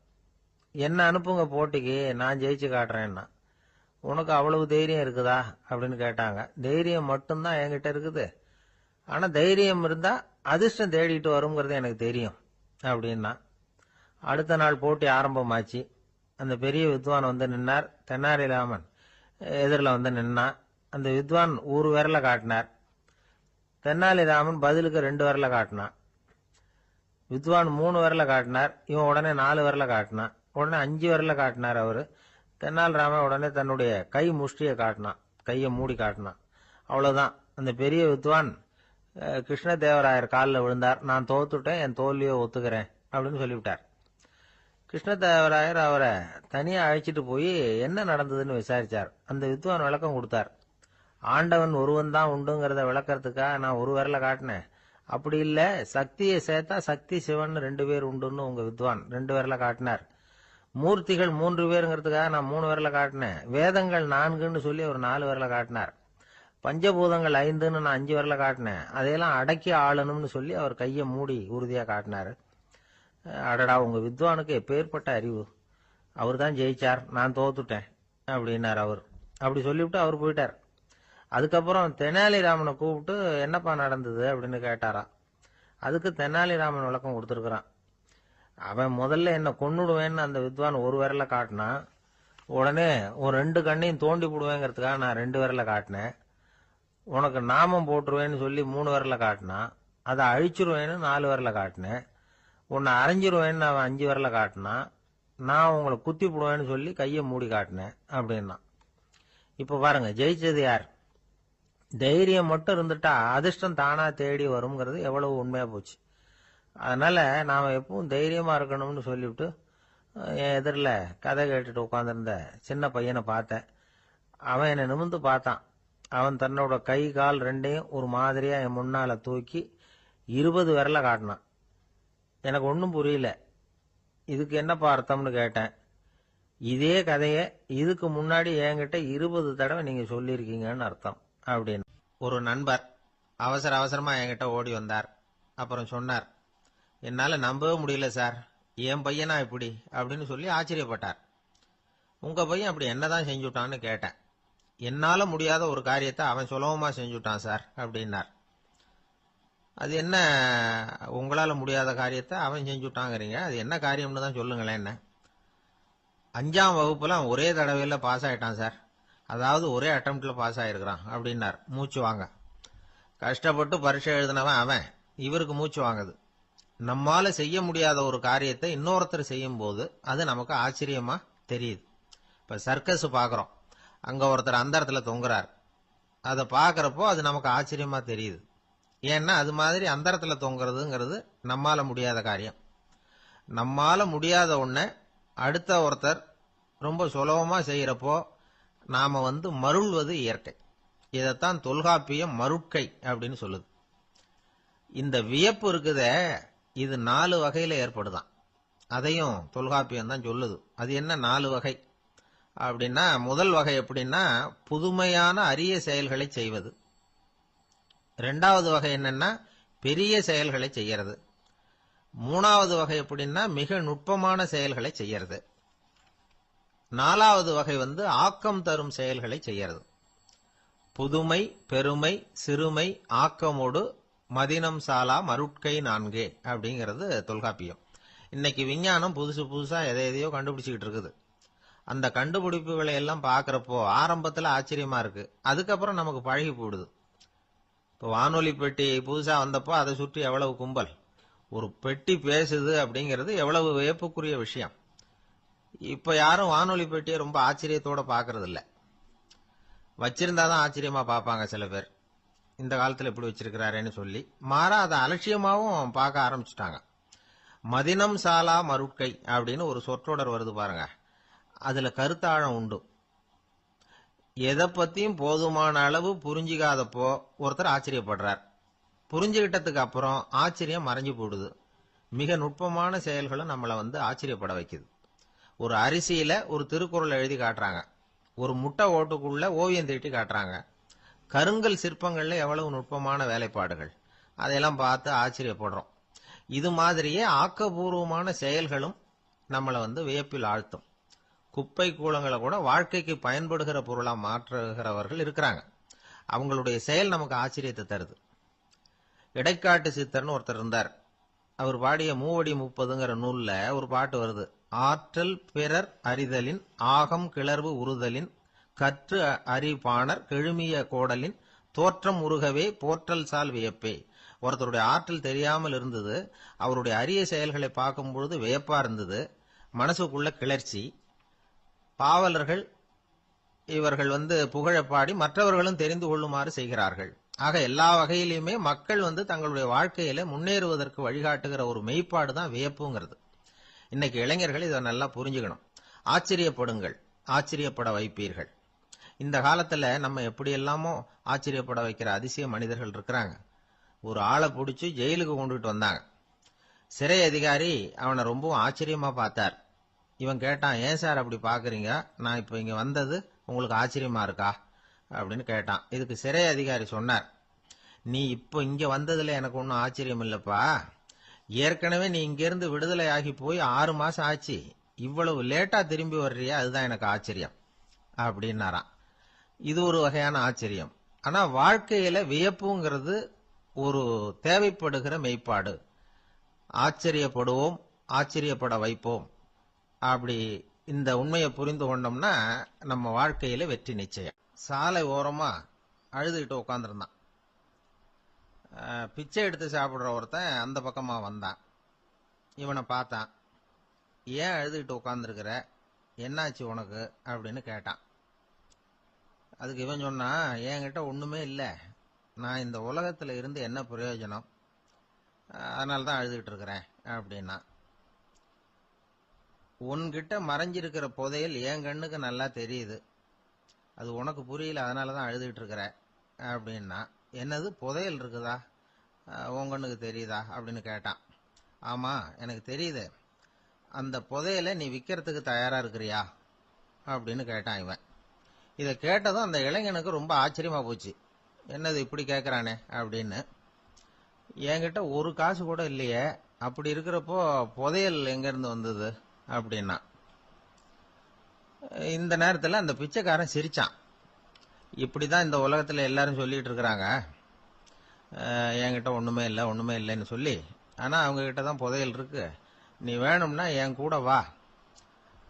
என்ன அனுப்புங்க போட்டிக்கு, நான் ஜெயிச்சு காட்டுறேன்னா. உனக்கு அவ்வளவு தைரியம் இருக்குதா அப்படின்னு கேட்டாங்க. தைரியம் மட்டும்தான் என்கிட்ட இருக்குது, ஆனா தைரியம் இருந்தா அதிர்ஷ்டம் தேடிட்டு வருங்கிறது எனக்கு தெரியும் அப்படின்னா. அடுத்த நாள் போட்டி ஆரம்பமாச்சு. அந்த பெரிய வித்வான் வந்து நின்னார். தெனாலிராமன் எதிரில் வந்து நின்னான். அந்த வித்வான் ஒரு விரல காட்டினார். தெனாலிராமன் பதிலுக்கு 2 விரல காட்டினான். வித்வான் 3 விரல காட்டினார். இவன் உடனே 4 விரல காட்டினான். உடனே 5 விரல காட்டினார் அவரு. தெனாலிராமன் உடனே தன்னுடைய கை முஷ்டியை காட்டினான், கையை மூடி காட்டினான். அவ்வளவுதான். அந்த பெரிய வித்வான் கிருஷ்ணதேவராயர் காலில் விழுந்தார். நான் தோத்துட்டேன், என் தோல்வியை ஒத்துக்கிறேன் அப்படின்னு சொல்லிவிட்டார். கிருஷ்ணதேவராயர் அவரை தனியா அழைச்சிட்டு போய் என்ன நடந்ததுன்னு விசாரிச்சார். அந்த வித்வான் விளக்கம் கொடுத்தார். ஆண்டவன் ஒருவன் தான் உண்டுங்கிறத விளக்கறதுக்காக நான் ஒரு விரல காட்டினேன். அப்படி இல்ல, சக்தியை சேர்த்தா சக்தி சிவன் 2 பேர் உண்டுன்னு உங்க வித்வான் 2 விரல காட்டினார். மூர்த்திகள் 3 பேருங்கிறதுக்காக நான் 3 விரல காட்டினேன். வேதங்கள் 4ன்னு சொல்லி ஒரு 4 விரல காட்டினார். பஞ்சபூதங்கள் 5ன்னு நான் 5 விரல காட்டினேன். அதையெல்லாம் அடக்கி ஆளணும்னு சொல்லி அவர் கையை மூடி உறுதியா காட்டினாரு. அடடா, உங்க வித்வானுக்கு எப்பேற்பட்ட அறிவு, அவர் தான் ஜெயிச்சார், நான் தோத்துட்டேன் அப்படின்னார் அவர். அப்படி சொல்லிவிட்டு அவர் போயிட்டார். அதுக்கப்புறம் தெனாலிராமனை கூப்பிட்டு என்னப்பா நடந்தது அப்படின்னு கேட்டாரா. அதுக்கு தெனாலிராமன் விளக்கம் கொடுத்துருக்கிறான். அவன் முதல்ல என்ன கொன்னுடுவேன்னு அந்த வித்வான் ஒரு விரல காட்டினான். உடனே ஒரு 2 கண்ணையும் தோண்டி போடுவேங்கிறதுக்காக நான் 2 விரல காட்டினேன். உனக்கு நாமம் போட்டுருவேன்னு சொல்லி 3 விரல காட்டினான். அதை அழிச்சிருவேன்னு 4 விரல காட்டினேன். உன்னை அரைஞ்சிருவேன்னு அவன் 5 விரல காட்டினான். நான் உங்களை குத்தி போடுவேன்னு சொல்லி கையை மூடி காட்டினேன் அப்படின்னா. இப்ப பாருங்க, ஜெயிச்சது யார்? தைரியம் மட்டும் இருந்துட்டா அதிர்ஷ்டம் தானா தேடி வருங்கிறது எவ்வளவு உண்மையா போச்சு. அதனால நாம எப்பவும் தைரியமா இருக்கணும்னு சொல்லிவிட்டு என் எதிரில் கதை கேட்டுட்டு உட்காந்துருந்த சின்ன பையனை பார்த்தேன். அவன் என்னை நிமிர்ந்து பார்த்தான். அவன் தன்னோட கை கால் 2ஐயும் ஒரு மாதிரியா என் முன்னால தூக்கி 20 விரல காட்டினான். எனக்கு ஒன்றும் புரியல. இதுக்கு என்னப்பா அர்த்தம்னு கேட்டேன். இதே கதையை இதுக்கு முன்னாடி என்கிட்ட 20 தடவை நீங்க சொல்லியிருக்கீங்கன்னு அர்த்தம் அப்படின்னு. ஒரு நண்பர் அவசர அவசரமா என்கிட்ட ஓடி வந்தார். அப்புறம் சொன்னார், என்னால நம்பவே முடியல சார், என் பையனா இப்படி அப்படின்னு சொல்லி ஆச்சரியப்பட்டார். உங்க பையன் அப்படி என்னதான் செஞ்சுட்டான்னு கேட்டேன். என்னால முடியாத ஒரு காரியத்தை அவன் சுலபமா செஞ்சுட்டான் சார் அப்படின்னார். அது என்ன, உங்களால முடியாத காரியத்தை அவன் செஞ்சுட்டாங்கிறீங்க, அது என்ன காரியம்னு தான் சொல்லுங்களேன். என்ன, 5ஆம் வகுப்புல அவன் ஒரே தடவையில பாஸ் ஆயிட்டான் சார், அதாவது ஒரே அட்டம்ப்ட்ல பாஸ் ஆயிருக்கிறான் அப்படின்னார். மூச்சு வாங்க. கஷ்டப்பட்டு பரீட்சை எழுதினவன் அவன், இவருக்கு மூச்சு வாங்குது. நம்மால செய்ய முடியாத ஒரு காரியத்தை இன்னொருத்தர் செய்யும் போது அது நமக்கு ஆச்சரியமா தெரியுது. இப்ப சர்க்கஸ் பாக்குறோம், அங்க ஒருத்தர் அந்தரத்துல தொங்குறார். அதை பாக்குறப்போ அது நமக்கு ஆச்சரியமா தெரியுது. ஏன்னா அது மாதிரி அந்தரத்துல தொங்குறதுங்கிறது நம்மால முடியாத காரியம். நம்மால முடியாத ஒண்ண அடுத்த ஒருத்தர் ரொம்ப சுலபமா செய்யறப்போ நாம மருள்வது இயற்கை. இதைத்தான் தொல்காப்பியம் மருட்கை அப்படின்னு சொல்லுது. இந்த வியப்பு இருக்குதே, இது 4 வகையில ஏற்படுதான். அதையும் தொல்காப்பியம் தான் சொல்லுது. அது என்ன 4 வகை அப்படின்னா, முதல் வகை எப்படின்னா புதுமையான அரிய செயல்களை செய்வது. 2வது வகை என்னன்னா பெரிய செயல்களை செய்யறது. 3வது வகை எப்படின்னா மிக நுட்பமான செயல்களை செய்யறது. 4வது வகை ஆக்கம் தரும் செயல்களை செய்யறது. புதுமை, பெருமை, சிறுமை, ஆக்கமோடு மதினம் சாலா மருட்கை நான்கே அப்படிங்கிறது தொல்காப்பியம். இன்னைக்கு விஞ்ஞானம் புதுசு புதுசா எதையோ கண்டுபிடிச்சிக்கிட்டு இருக்குது. அந்த கண்டுபிடிப்புகளை எல்லாம் பாக்குறப்போ ஆரம்பத்துல ஆச்சரியமா இருக்கு, அதுக்கப்புறம் நமக்கு பழகி போடுது. இப்போ வானொலி பெட்டி புதுசா வந்தப்போ அதை சுற்றி எவ்வளவு கும்பல், ஒரு பெட்டி பேசுது அப்படிங்கிறது எவ்வளவு வியப்புக்குரிய விஷயம். இப்ப யாரும் வானொலி பெட்டியை ரொம்ப ஆச்சரியத்தோட பாக்குறது இல்ல. வச்சிருந்தாதான் ஆச்சரியமா பார்ப்பாங்க சில பேர். இந்த காலத்துல எப்படி வச்சிருக்கிறாரேன்னு சொல்லி மாறா அதை அலட்சியமாவும் பார்க்க ஆரம்பிச்சுட்டாங்க. மதினம் சாலா மருட்கை அப்படின்னு ஒரு சொற்றொடர் வருது பாருங்க, அதுல கருத்தாழம் உண்டு. எதை பத்தியும் போதுமான அளவு புரிஞ்சிக்காதப்போ ஒருத்தர் ஆச்சரியப்படுறார். புரிஞ்சுகிட்டதுக்கு அப்புறம் ஆச்சரியம் மறைஞ்சு போடுது. மிக நுட்பமான செயல்களும் நம்மளை ஆச்சரியப்பட வைக்குது. ஒரு அரிசியில ஒரு திருக்குறள் எழுதி காட்டுறாங்க, ஒரு முட்டை ஓட்டுக்குள்ள ஓவியம் தீட்டி காட்டுறாங்க. கருங்கல் சிற்பங்கள்ல எவ்வளவு நுட்பமான வேலைப்பாடுகள், அதையெல்லாம் பார்த்து ஆச்சரியப்படுறோம். இது மாதிரியே ஆக்கப்பூர்வமான செயல்களும் நம்மளை வியப்பில் ஆழ்த்தும். குப்பை கூலங்களை கூட வாழ்க்கைக்கு பயன்படுகிற பொருளா மாற்றுகிறவர்கள் இருக்கிறாங்க. அவங்களுடைய செயல் நமக்கு ஆச்சரியத்தை தருது. இடைக்காட்டு சித்தர்னு ஒருத்தர் இருந்தார். அவர் பாடிய மூவடி 30ங்கிற நூல்ல ஒரு பாட்டு வருது. ஆற்றல் பிறர் அறிதலின் ஆகம் கிளர்வு உறுதலின் கற்று அறிபாணர் கெழுமிய கோடலின் தோற்றம் உருகவே போற்றல் சால் வியப்பே. ஒருத்தருடைய ஆற்றல் தெரியாமல் இருந்தது, அவருடைய அரிய செயல்களை பார்க்கும்பொழுது வியப்பா இருந்தது, மனசுக்குள்ள கிளர்ச்சி. பாவலர்கள் இவர்கள் புகழப்பாடி மற்றவர்களும் தெரிந்து கொள்ளுமாறு செய்கிறார்கள். ஆக எல்லா வகையிலுமே மக்கள் தங்களுடைய வாழ்க்கையில முன்னேறுவதற்கு வழிகாட்டுகிற ஒரு மெய்ப்பாடு தான் வியப்புங்கிறது. இன்னைக்கு இளைஞர்கள் இதை நல்லா புரிஞ்சுக்கணும். ஆச்சரியப்படுங்கள், ஆச்சரியப்பட வைப்பீர்கள். இந்த காலத்துல நம்ம எப்படி எல்லாமோ ஆச்சரியப்பட வைக்கிற அதிசய மனிதர்கள் இருக்கிறாங்க. ஒரு ஆளை பிடிச்சி ஜெயிலுக்கு கொண்டுட்டு வந்தாங்க. சிறை அதிகாரி அவனை ரொம்பவும் ஆச்சரியமா பார்த்தார். இவன் கேட்டான், ஏன் சார் அப்படி பாக்குறீங்க, நான் இப்ப இங்க வந்தது உங்களுக்கு ஆச்சரியமா இருக்கா அப்படின்னு கேட்டான். இதுக்கு சிறை அதிகாரி சொன்னார், நீ இப்ப இங்க வந்ததுல எனக்கு ஒன்னும் ஆச்சரியம் இல்லப்பா, ஏற்கனவே நீ இங்க இருந்து விடுதலை ஆகி போய் 6 மாசம் ஆச்சு, இவ்வளவு லேட்டா திரும்பி வர்றியா, அதுதான் எனக்கு ஆச்சரியம் அப்படின்னாராம். இது ஒரு வகையான ஆச்சரியம். ஆனா வாழ்க்கையில வியப்புங்கிறது ஒரு தேவைப்படுகிற மெய்ப்பாடு. ஆச்சரியப்படுவோம், ஆச்சரியப்பட வைப்போம். அப்படி இந்த உண்மையை புரிந்து கொண்டோம்னா நம்ம வாழ்க்கையில வெற்றி நிச்சயம். சாலை ஓரமா அழுதுகிட்டு உட்காந்துருந்தான். பிச்சை எடுத்து சாப்பிடுற ஒருத்தன் அந்த பக்கமா வந்தான். இவனை பார்த்தான். ஏன் அழுதுகிட்டு உட்காந்துருக்கிற, என்னாச்சு உனக்கு அப்படின்னு கேட்டான். அதுக்கு இவன் சொன்னா, என்கிட்ட ஒண்ணுமே இல்லை, நான் இந்த உலகத்துல இருந்து என்ன பிரயோஜனம், அதனாலதான் அழுதுகிட்டு இருக்கிறேன் அப்படின்னா. உன்கிட்ட மறைஞ்சிருக்கிற புதையல் என் கண்ணுக்கு நல்லா தெரியுது, அது உனக்கு புரியல, அதனாலதான் அழுதுகிட்டு இருக்கிற அப்படின்னா. என்னது புதையல் இருக்குதா, உன் கண்ணுக்கு தெரியுதா அப்படின்னு கேட்டான். ஆமா எனக்கு தெரியுது, அந்த புதையலை நீ விற்கிறதுக்கு தயாரா இருக்கிறியா அப்படின்னு கேட்டான் இவன். இதை கேட்டதும் அந்த இளைஞனுக்கு ரொம்ப ஆச்சரியமா போச்சு. என்னது இப்படி கேட்கறானே அப்படின்னு. என்கிட்ட ஒரு காசு கூட இல்லையே, அப்படி இருக்கிறப்போ புதையல் எங்க இருந்து வந்தது அப்படின்னா. இந்த நேரத்தில் அந்த பிச்சைக்காரன் சிரிச்சான். இப்படிதான் இந்த உலகத்துல எல்லாரும் சொல்லிட்டு இருக்கிறாங்க, என்கிட்ட ஒண்ணுமே இல்லை ஒண்ணுமே இல்லைன்னு சொல்லி. ஆனா அவங்க கிட்ட தான் புதையல் இருக்கு. நீ வேணும்னா என் கூட வா,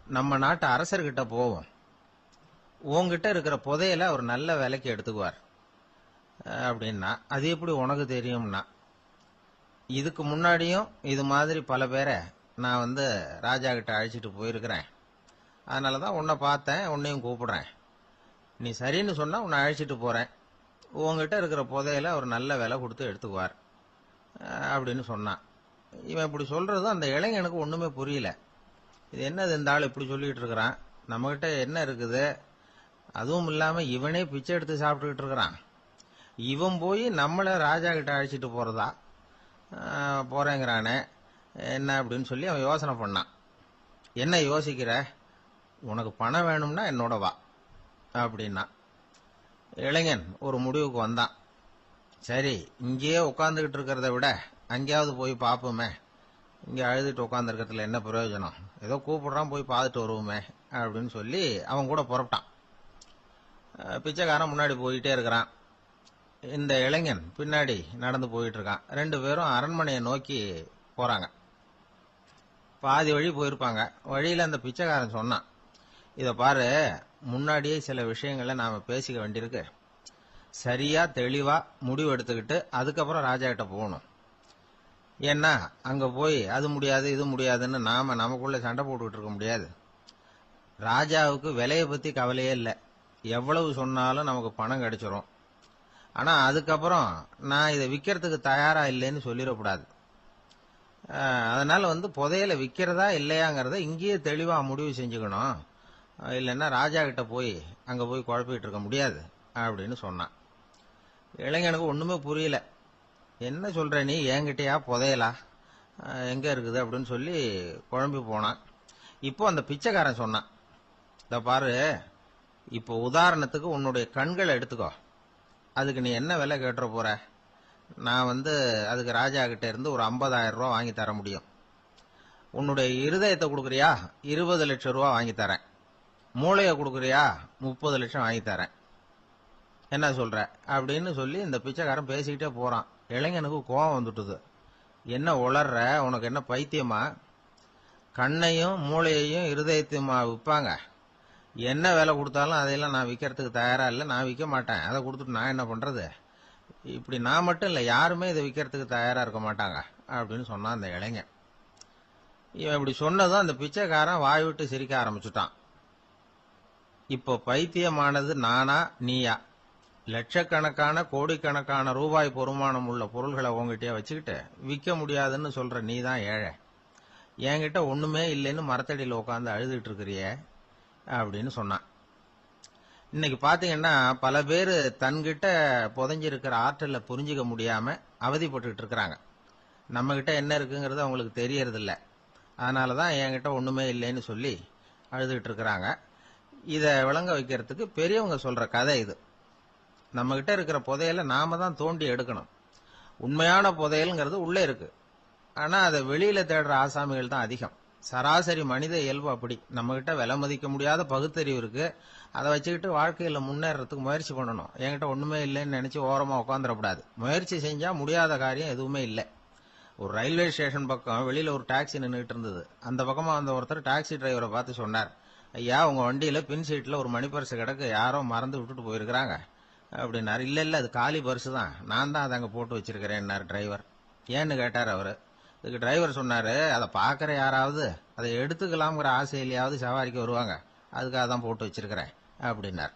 நம்ம நாட்டு அரசர்கிட்ட போவோம், உங்ககிட்ட இருக்கிற புதையலை அவர் நல்ல விலைக்கு எடுத்துக்குவார் அப்படின்னா. அது எப்படி உனக்கு தெரியும்னா, இதுக்கு முன்னாடியும் இது மாதிரி பல பேரை நான் ராஜா கிட்ட அழைச்சிட்டு போயிருக்கிறேன், அதனாலதான் உன்னை பார்த்தேன், உன்னையும் கூப்பிடுறேன், நீ சரின்னு சொன்னா உன்னை அழைச்சிட்டு போறேன், உங்ககிட்ட இருக்கிற புதையலை அவர் நல்ல விலை கொடுத்து எடுத்துக்குவார் அப்படின்னு சொன்னான். இவன் இப்படி சொல்றதும் அந்த இளைஞனுக்கு ஒண்ணுமே புரியல. இது என்னது இந்த ஆள் இப்படி சொல்லிட்டு இருக்கிறான், நம்மகிட்ட என்ன இருக்குது, அதுவும் இல்லாம இவனே பிச்சை எடுத்து சாப்பிட்டுக்கிட்டு இருக்கிறான், இவன் போய் நம்மள ராஜா கிட்ட அழைச்சிட்டு போறதா, போறேங்கிறானே என்ன அப்படின்னு சொல்லி அவன் யோசனை பண்ணான். என்ன யோசிக்கிற, உனக்கு பணம் வேணும்னா என்னோட வா அப்படின்னா. இளைஞன் ஒரு முடிவுக்கு வந்தான். சரி, இங்கேயே உட்காந்துக்கிட்டு இருக்கிறத விட அங்கேயாவது போய் பார்ப்போமே, இங்க அழுதுட்டு உட்காந்துருக்கிறதுல என்ன பிரயோஜனம், ஏதோ கூப்பிடுறான் போய் பார்த்துட்டு வருவோமே அப்படின்னு சொல்லி அவன் கூட புறப்பட்டான். பிச்சைக்காரன் முன்னாடி போயிட்டே இருக்கிறான். இந்த இளைஞன் பின்னாடி நடந்து போயிட்டு இருக்கான். 2 பேரும் அரண்மனையை நோக்கி போறாங்க. பாதி வழி போயிருப்பாங்க. வழியில அந்த பிச்சைக்காரன் சொன்னான், இத பாரு, முன்னாடியே சில விஷயங்களை நாம பேசிக்க வேண்டியிருக்கு. சரியா தெளிவா முடிவு எடுத்துக்கிட்டு அதுக்கப்புறம் ராஜா கிட்ட போகணும். ஏன்னா அங்க போய் அது முடியாது இது முடியாதுன்னு நாம நமக்குள்ள சண்டை போட்டுக்கிட்டு இருக்க முடியாது. ராஜாவுக்கு விலையை பத்தி கவலையே இல்லை. எவ்வளவு சொன்னாலும் நமக்கு பணம் கிடைச்சிரும். ஆனா அதுக்கப்புறம் நான் இதை விற்கிறதுக்கு தயாரா இல்லைன்னு சொல்லிடக்கூடாது. அதனால புதையலை விற்கிறதா இல்லையாங்கிறத இங்கேயே தெளிவா முடிவு செஞ்சுக்கணும். இல்லைன்னா ராஜா கிட்ட போய் அங்க போய் குழப்பிட்டு இருக்க முடியாது அப்படின்னு சொன்னான். இளைஞனுக்கு ஒண்ணுமே புரியல. என்ன சொல்ற நீ, என்கிட்டயா புதையலா, எங்க இருக்குது அப்படின்னு சொல்லி குழம்பி போனான். இப்போ அந்த பிச்சைக்காரன் சொன்னான், இத பாரு, இப்போ உதாரணத்துக்கு உன்னுடைய கண்களை எடுத்துக்கோ. அதுக்கு நீ என்ன விலை கேட்டுற போற? நான் அதுக்கு ராஜா கிட்ட இருந்து ஒரு 50,000 ரூபா வாங்கி தர முடியும். உன்னுடைய இருதயத்தை கொடுக்குறியா, 20 லட்சம் ரூபா வாங்கி தரேன். மூளைய கொடுக்குறியா, 30 லட்சம் வாங்கி தரேன். என்ன சொல்ற அப்படின்னு சொல்லி இந்த பிச்சைக்காரன் பேசிக்கிட்டே போறான். இளைஞனுக்கு கோபம் வந்துட்டுது. என்ன உளர்ற, உனக்கு என்ன பைத்தியமா? கண்ணையும் மூளையையும் இருதயத்தையுமா விற்பாங்க? என்ன விலை கொடுத்தாலும் அதையெல்லாம் நான் விற்கிறதுக்கு தயாரா இல்லை, நான் விற்க மாட்டேன். அதை கொடுத்துட்டு நான் என்ன பண்றது? இப்படி நான் மட்டும் இல்லை, யாருமே இதை விற்கிறதுக்கு தயாரா இருக்க மாட்டாங்க அப்படின்னு சொன்னான் அந்த இளைஞன். இவன் இப்படி சொன்னதும் அந்த பிச்சைக்காரன் வாய் விட்டு சிரிக்க ஆரம்பிச்சுட்டான். இப்போ பைத்தியமானது நானா நீயா? லட்சக்கணக்கான கோடிக்கணக்கான ரூபாய் பொறுமானம் உள்ள பொருள்களை உங்ககிட்டயே வச்சுக்கிட்டு விற்க முடியாதுன்னு சொல்ற நீ தான் ஏழை. என்கிட்ட ஒண்ணுமே இல்லைன்னு மரத்தடியில் உட்காந்து அழுதுட்டு இருக்கிறியே அப்படின்னு சொன்னான். இன்னைக்கு பாத்தீங்கன்னா பல பேர் தன்கிட்ட புதைஞ்சிருக்கிற ஆற்றலை புரிஞ்சுக்க முடியாம அவதிப்பட்டு இருக்கிறாங்க. நம்ம கிட்ட என்ன இருக்குங்கிறது அவங்களுக்கு தெரியறது இல்ல. அதனாலதான் என்கிட்ட ஒண்ணுமே இல்லைன்னு சொல்லி அழுதுட்டு இருக்கிறாங்க. இத விளங்க வைக்கிறதுக்கு பெரியவங்க சொல்ற கதை இது. நம்ம கிட்ட இருக்கிற புதையலை நாம தான் தோண்டி எடுக்கணும். உண்மையான புதையல்ங்கிறது உள்ளே இருக்கு. ஆனா அதை வெளியில தேடுற ஆசாமிகள் தான் அதிகம். சராசரி மனித இயல்பு அப்படி. நம்ம கிட்ட விலை மதிக்க முடியாத பகுத்தறிவு இருக்கு. அதை வச்சுக்கிட்டு வாழ்க்கையில முன்னேறதுக்கு முயற்சி பண்ணணும். என்கிட்ட ஒண்ணுமே இல்லைன்னு நினைச்சு ஓரமா உட்காந்துடக்கூடாது. முயற்சி செஞ்சா முடியாத காரியம் எதுவுமே இல்லை. ஒரு ரயில்வே ஸ்டேஷன் பக்கம் வெளியில ஒரு டாக்ஸி நின்றுட்டு இருந்தது. அந்த பக்கமா வந்த ஒருத்தர் டாக்ஸி டிரைவரை பார்த்து சொன்னார், ஐயா, உங்க வண்டியில பின் சீட்ல ஒரு மணி பர்ஸ் கிடக்கு, யாரோ மறந்து விட்டுட்டு போயிருக்கிறாங்க அப்படின்னாரு. இல்ல இல்ல, அது காலி பர்ஸ் தான், நான் தான் அதை அங்க போட்டு வச்சிருக்கிறேன் டிரைவர். ஏன்னு கேட்டார் அவரு. இதுக்கு டிரைவர் சொன்னாரு, அதை பாக்குற யாராவது அதை எடுத்துக்கலாம்ங்கிற ஆசையிலேயாவது சவாரிக்கு வருவாங்க, அதுக்காக தான் போட்டு வச்சிருக்கிறேன் அப்படின்னார்.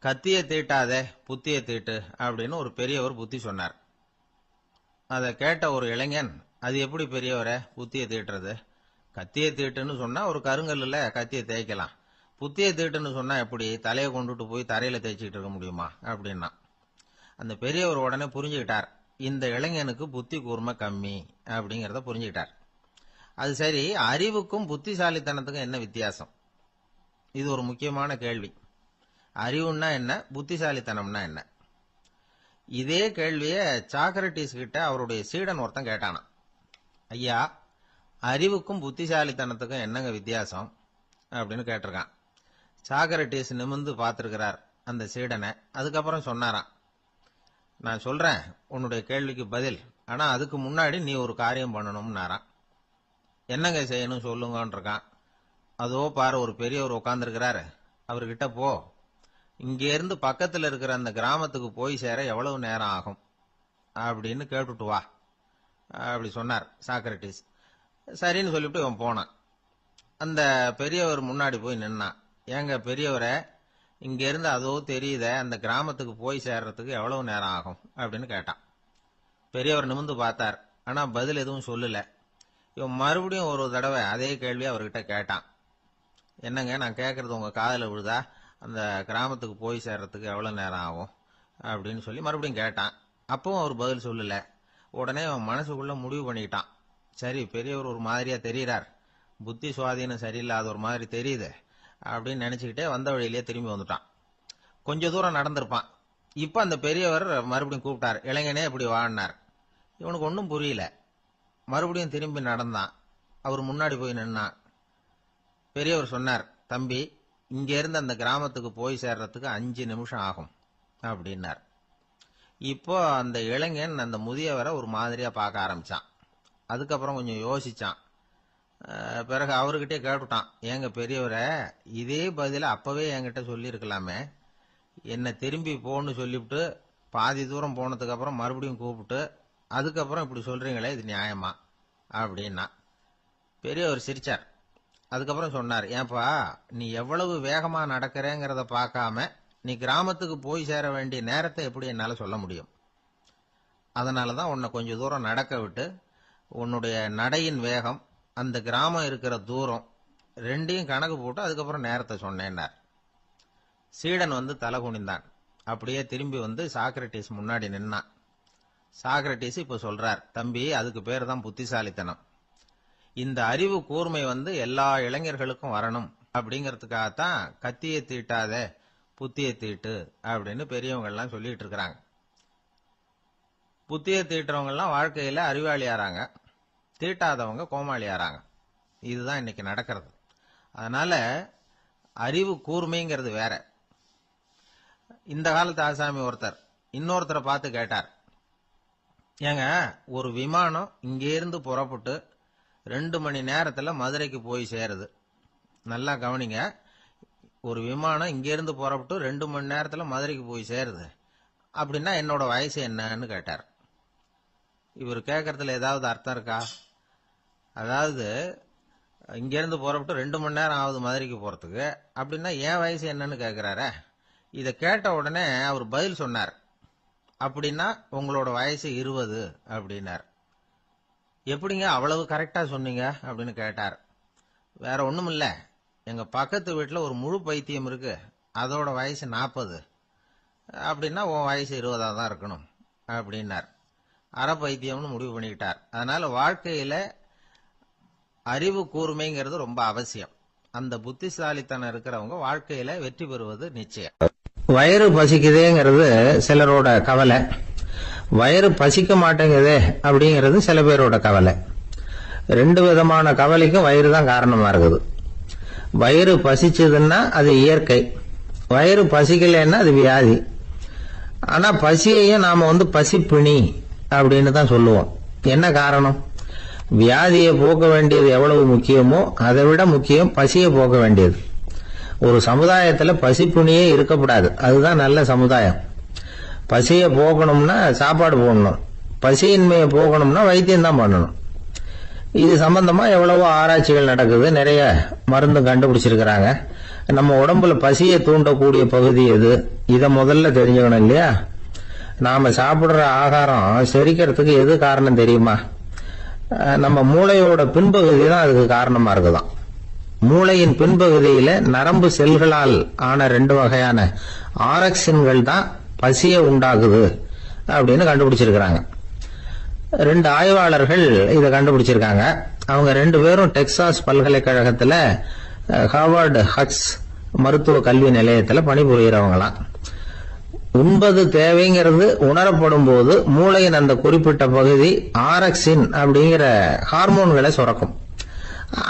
கத்திய தீட்டாதே புத்திய தீட்டு அப்படின்னு ஒரு பெரியவர் புத்தி சொன்னார். அதை கேட்ட ஒரு இளைஞன், அது எப்படி பெரியவரை புத்திய தீட்டுறது? கத்திய தீட்டுன்னு சொன்னா ஒரு கருங்கல்ல கத்திய தேய்க்கலாம். புத்திய தீட்டுன்னு சொன்னா எப்படி தலையை கொண்டுட்டு போய் தரையில தேய்ச்சிட்டு இருக்க முடியுமா அப்படின்னா. அந்த பெரியவர் உடனே புரிஞ்சுக்கிட்டார், இந்த இளைஞனுக்கு புத்தி கூர்மை கம்மி அப்படிங்கறத புரிஞ்சுக்கிட்டார். அது சரி, அறிவுக்கும் புத்திசாலித்தனத்துக்கும் என்ன வித்தியாசம்? இது ஒரு முக்கியமான கேள்வி. அறிவுன்னா என்ன, புத்திசாலித்தனம்னா என்ன? இதே கேள்விய சாக்ரட்டிஸ் கிட்ட அவருடைய சீடன் ஒருத்தன் கேட்டானா. ஐயா, அறிவுக்கும் புத்திசாலித்தனத்துக்கும் என்னங்க வித்தியாசம் அப்படின்னு கேட்டிருக்கான். சாக்ரட்டிஸ் நிமிர்ந்து பார்த்திருக்கிறார் அந்த சீடனை. அதுக்கப்புறம் சொன்னாராம், நான் சொல்றேன் உன்னுடைய கேள்விக்கு பதில், ஆனா அதுக்கு முன்னாடி நீ ஒரு காரியம் பண்ணணும்னாராம். என்னங்க செய்யணும் சொல்லுங்கன்னு இருக்கான். அதோ பாரு, ஒரு பெரியவர் உட்கார்ந்துருக்கிறாரு, அவர்கிட்ட போ, இங்க இருந்து பக்கத்துல இருக்கிற அந்த கிராமத்துக்கு போய் சேர எவ்வளவு நேரம் ஆகும் அப்படின்னு கேட்டுட்டு வா அப்படி சொன்னார் சாக்ரட்டிஸ். சரின்னு சொல்லிவிட்டு இவன் போனான். அந்த பெரியவர் முன்னாடி போய் நின்னான். ஏங்க பெரியவரை, இங்க இருந்து அதோ தெரியுத அந்த கிராமத்துக்கு போய் சேர்றதுக்கு எவ்வளவு நேரம் ஆகும் அப்படின்னு கேட்டான். பெரியவர் நிமிர்ந்து பார்த்தார், ஆனா பதில் எதுவும் சொல்லல. இவன் மறுபடியும் ஒரு தடவை அதே கேள்வி அவர்கிட்ட கேட்டான். என்னங்க, நான் கேட்கறது உங்க காதுல விழுதா? அந்த கிராமத்துக்கு போய் சேர்றதுக்கு எவ்வளவு நேரம் ஆகும் அப்படின்னு சொல்லி மறுபடியும் கேட்டான். அப்பவும் அவர் பதில் சொல்லல. உடனே அவன் மனசுக்குள்ள முடிவு பண்ணிக்கிட்டான், சரி பெரியவர் ஒரு மாதிரியா தெரிகிறார், புத்தி சுவாதீனம் சரியில்லாத ஒரு மாதிரி தெரியுது அப்படின்னு நினைச்சுக்கிட்டே வந்த வழியிலேயே திரும்பி வந்துட்டான். கொஞ்ச தூரம் நடந்திருப்பான். இப்ப அந்த பெரியவர் மறுபடியும் கூப்பிட்டார், இளைஞனே இப்படி வாழ்னார். இவனுக்கு ஒன்னும் புரியல. மறுபடியும் திரும்பி நடந்தான். அவர் முன்னாடி போய் நின்னான். பெரியவர் சொன்னார், தம்பி, இங்கேருந்து அந்த கிராமத்துக்கு போய் சேர்றதுக்கு 5 நிமிஷம் ஆகும் அப்படின்னார். இப்போ அந்த இளைஞன் அந்த முதியவரை ஒரு மாதிரியா பார்க்க ஆரம்பிச்சான். அதுக்கப்புறம் கொஞ்சம் யோசிச்சான். பிறகு அவர்கிட்டே கேட்டுட்டான், ஏங்க பெரியவரை, இதே பதில அப்பவே என்கிட்ட சொல்லியிருக்கலாமே, என்னை திரும்பி போன்னு சொல்லிவிட்டு பாதி தூரம் போனதுக்கு அப்புறம் மறுபடியும் கூப்பிட்டு அதுக்கப்புறம் இப்படி சொல்றீங்களே, இது நியாயமா அப்படின்னா. பெரியவர் சிரிச்சார். அதுக்கப்புறம் சொன்னார், ஏன்பா, நீ எவ்வளவு வேகமா நடக்கிறேங்கிறத பார்க்காம நீ கிராமத்துக்கு போய் சேர வேண்டிய நேரத்தை எப்படி என்னால சொல்ல முடியும்? அதனாலதான் உன்னை கொஞ்ச தூரம் நடக்க விட்டு உன்னுடைய நடையின் வேகம், அந்த கிராமம் இருக்கிற தூரம் ரெண்டையும் கணக்கு போட்டு அதுக்கப்புறம் நேரத்தை சொன்னேன்னார். சீடன் வந்து தலை குனிந்தான். அப்படியே திரும்பி வந்து சாக்ரட்டிஸ் முன்னாடி நின்னான். சாக்ரட்டிஸ் இப்ப சொல்றார், தம்பி, அதுக்கு பேர் தான் புத்திசாலித்தனம். இந்த அறிவு கூர்மை வந்து எல்லா இளைஞர்களுக்கும் வரணும் அப்படிங்கறதுக்காகத்தான் கத்தியை தீட்டாத புத்தியை தீட்டு அப்படின்னு பெரியவங்க எல்லாம் சொல்லிட்டு இருக்கிறாங்க. புத்தியை தீட்டுறவங்க எல்லாம் வாழ்க்கையில அறிவாளியாராங்க, தீட்டாதவங்க கோமாளியாராங்க. இதுதான் இன்னைக்கு நடக்கிறது. அதனால அறிவு கூர்மைங்கிறது வேற. இந்த காலத்து ஆசாமி ஒருத்தர் இன்னொருத்தரை பார்த்து கேட்டார், ஏங்க, ஒரு விமானம் இங்கேருந்து புறப்பட்டு 2 மணி நேரத்துல மதுரைக்கு போய் சேருது. நல்லா கவனிங்க, ஒரு விமானம் இங்கேருந்து புறப்பட்டு 2 மணி நேரத்துல மதுரைக்கு போய் சேருது அப்படின்னா என்னோட வயசு என்னன்னு கேட்டார். இவர் கேட்கறதுல ஏதாவது அர்த்தம் இருக்கா? அதாவது இங்கேருந்து புறப்பட்டு 2 மணி நேரம் ஆகுது மதுரைக்கு போறதுக்கு, அப்படின்னா என் வயசு என்னன்னு கேட்கிறார. இதை கேட்ட உடனே அவர் பதில் சொன்னார், அப்படின்னா உங்களோட வயசு 20 அப்படின்னார். எப்படிங்க அவ்வளவு கரெக்டா சொன்னீங்க அப்படின்னு கேட்டார். வேற ஒண்ணும் இல்ல, எங்க பக்கத்து வீட்டுல ஒரு முழு பைத்தியம் இருக்கு, அதோட வயசு 40, அப்படின்னா உன் வயசு 20 தான் இருக்கணும் அப்படின்னார். அரை பைத்தியம்னு முடிவு பண்ணிக்கிட்டார். அதனால வாழ்க்கையில அறிவு கூர்மைங்கிறது ரொம்ப அவசியம். அந்த புத்திசாலித்தனம் இருக்கிறவங்க வாழ்க்கையில வெற்றி பெறுவது நிச்சயம். வயிறு பசிக்குதேங்கிறது சிலரோட கவலை, வயிறு பசிக்க மாட்டேங்குதே அப்படிங்கிறது சில பேரோட கவலை. 2 விதமான கவலைக்கும் வயிறு தான் காரணமா இருக்குது. வயிறு பசிச்சதுன்னா அது இயற்கை, வயிறு பசிக்கலைன்னா அது வியாதி. ஆனா பசியையும் நாம பசிப்பிணி அப்படின்னு தான் சொல்லுவோம். என்ன காரணம்? வியாதியை போக்க வேண்டியது எவ்வளவு முக்கியமோ அதை விட முக்கியம் பசியை போக்க வேண்டியது. ஒரு சமுதாயத்துல பசிப்பிணியே இருக்கக்கூடாது, அதுதான் நல்ல சமுதாயம். பசியை போகணும்னா சாப்பாடு போடணும், பசியின்மையை போகணும்னா வைத்தியம் தான் பண்ணணும். இது சம்பந்தமா எவ்வளவோ ஆராய்ச்சிகள் நடக்குது, நிறைய மருந்து கண்டுபிடிச்சிருக்கிறாங்க. நம்ம உடம்புல பசியை தூண்டக்கூடிய பகுதி எது, இதை முதல்ல தெரிஞ்சுக்கணும் இல்லையா? நாம சாப்பிடுற ஆகாரம் செரிக்கிறதுக்கு எது காரணம் தெரியுமா? நம்ம மூளையோட பின்பகுதி தான் அதுக்கு காரணமா இருக்குதாம். மூளையின் பின்பகுதியில நரம்பு செல்களால் ஆன 2 வகையான ஆரக்சின்கள் தான் பசியை உண்டாக்குது அப்படின்னு கண்டுபிடிச்சிருக்கிறாங்க. 2 ஆய்வாளர்கள் இதை கண்டுபிடிச்சிருக்காங்க. அவங்க 2 பேரும் டெக்சாஸ் பல்கலைக்கழகத்துல ஹார்வர்ட் ஹக்ஸ் மருத்துவ கல்வி நிலையத்துல பணிபுரியறவங்களாம். உண்பது தேவைங்கிறது உணரப்படும் போது மூளையின் அந்த குறிப்பிட்ட பகுதி ஆரக்சின் அப்படிங்கிற ஹார்மோன்களை சுரக்கும்.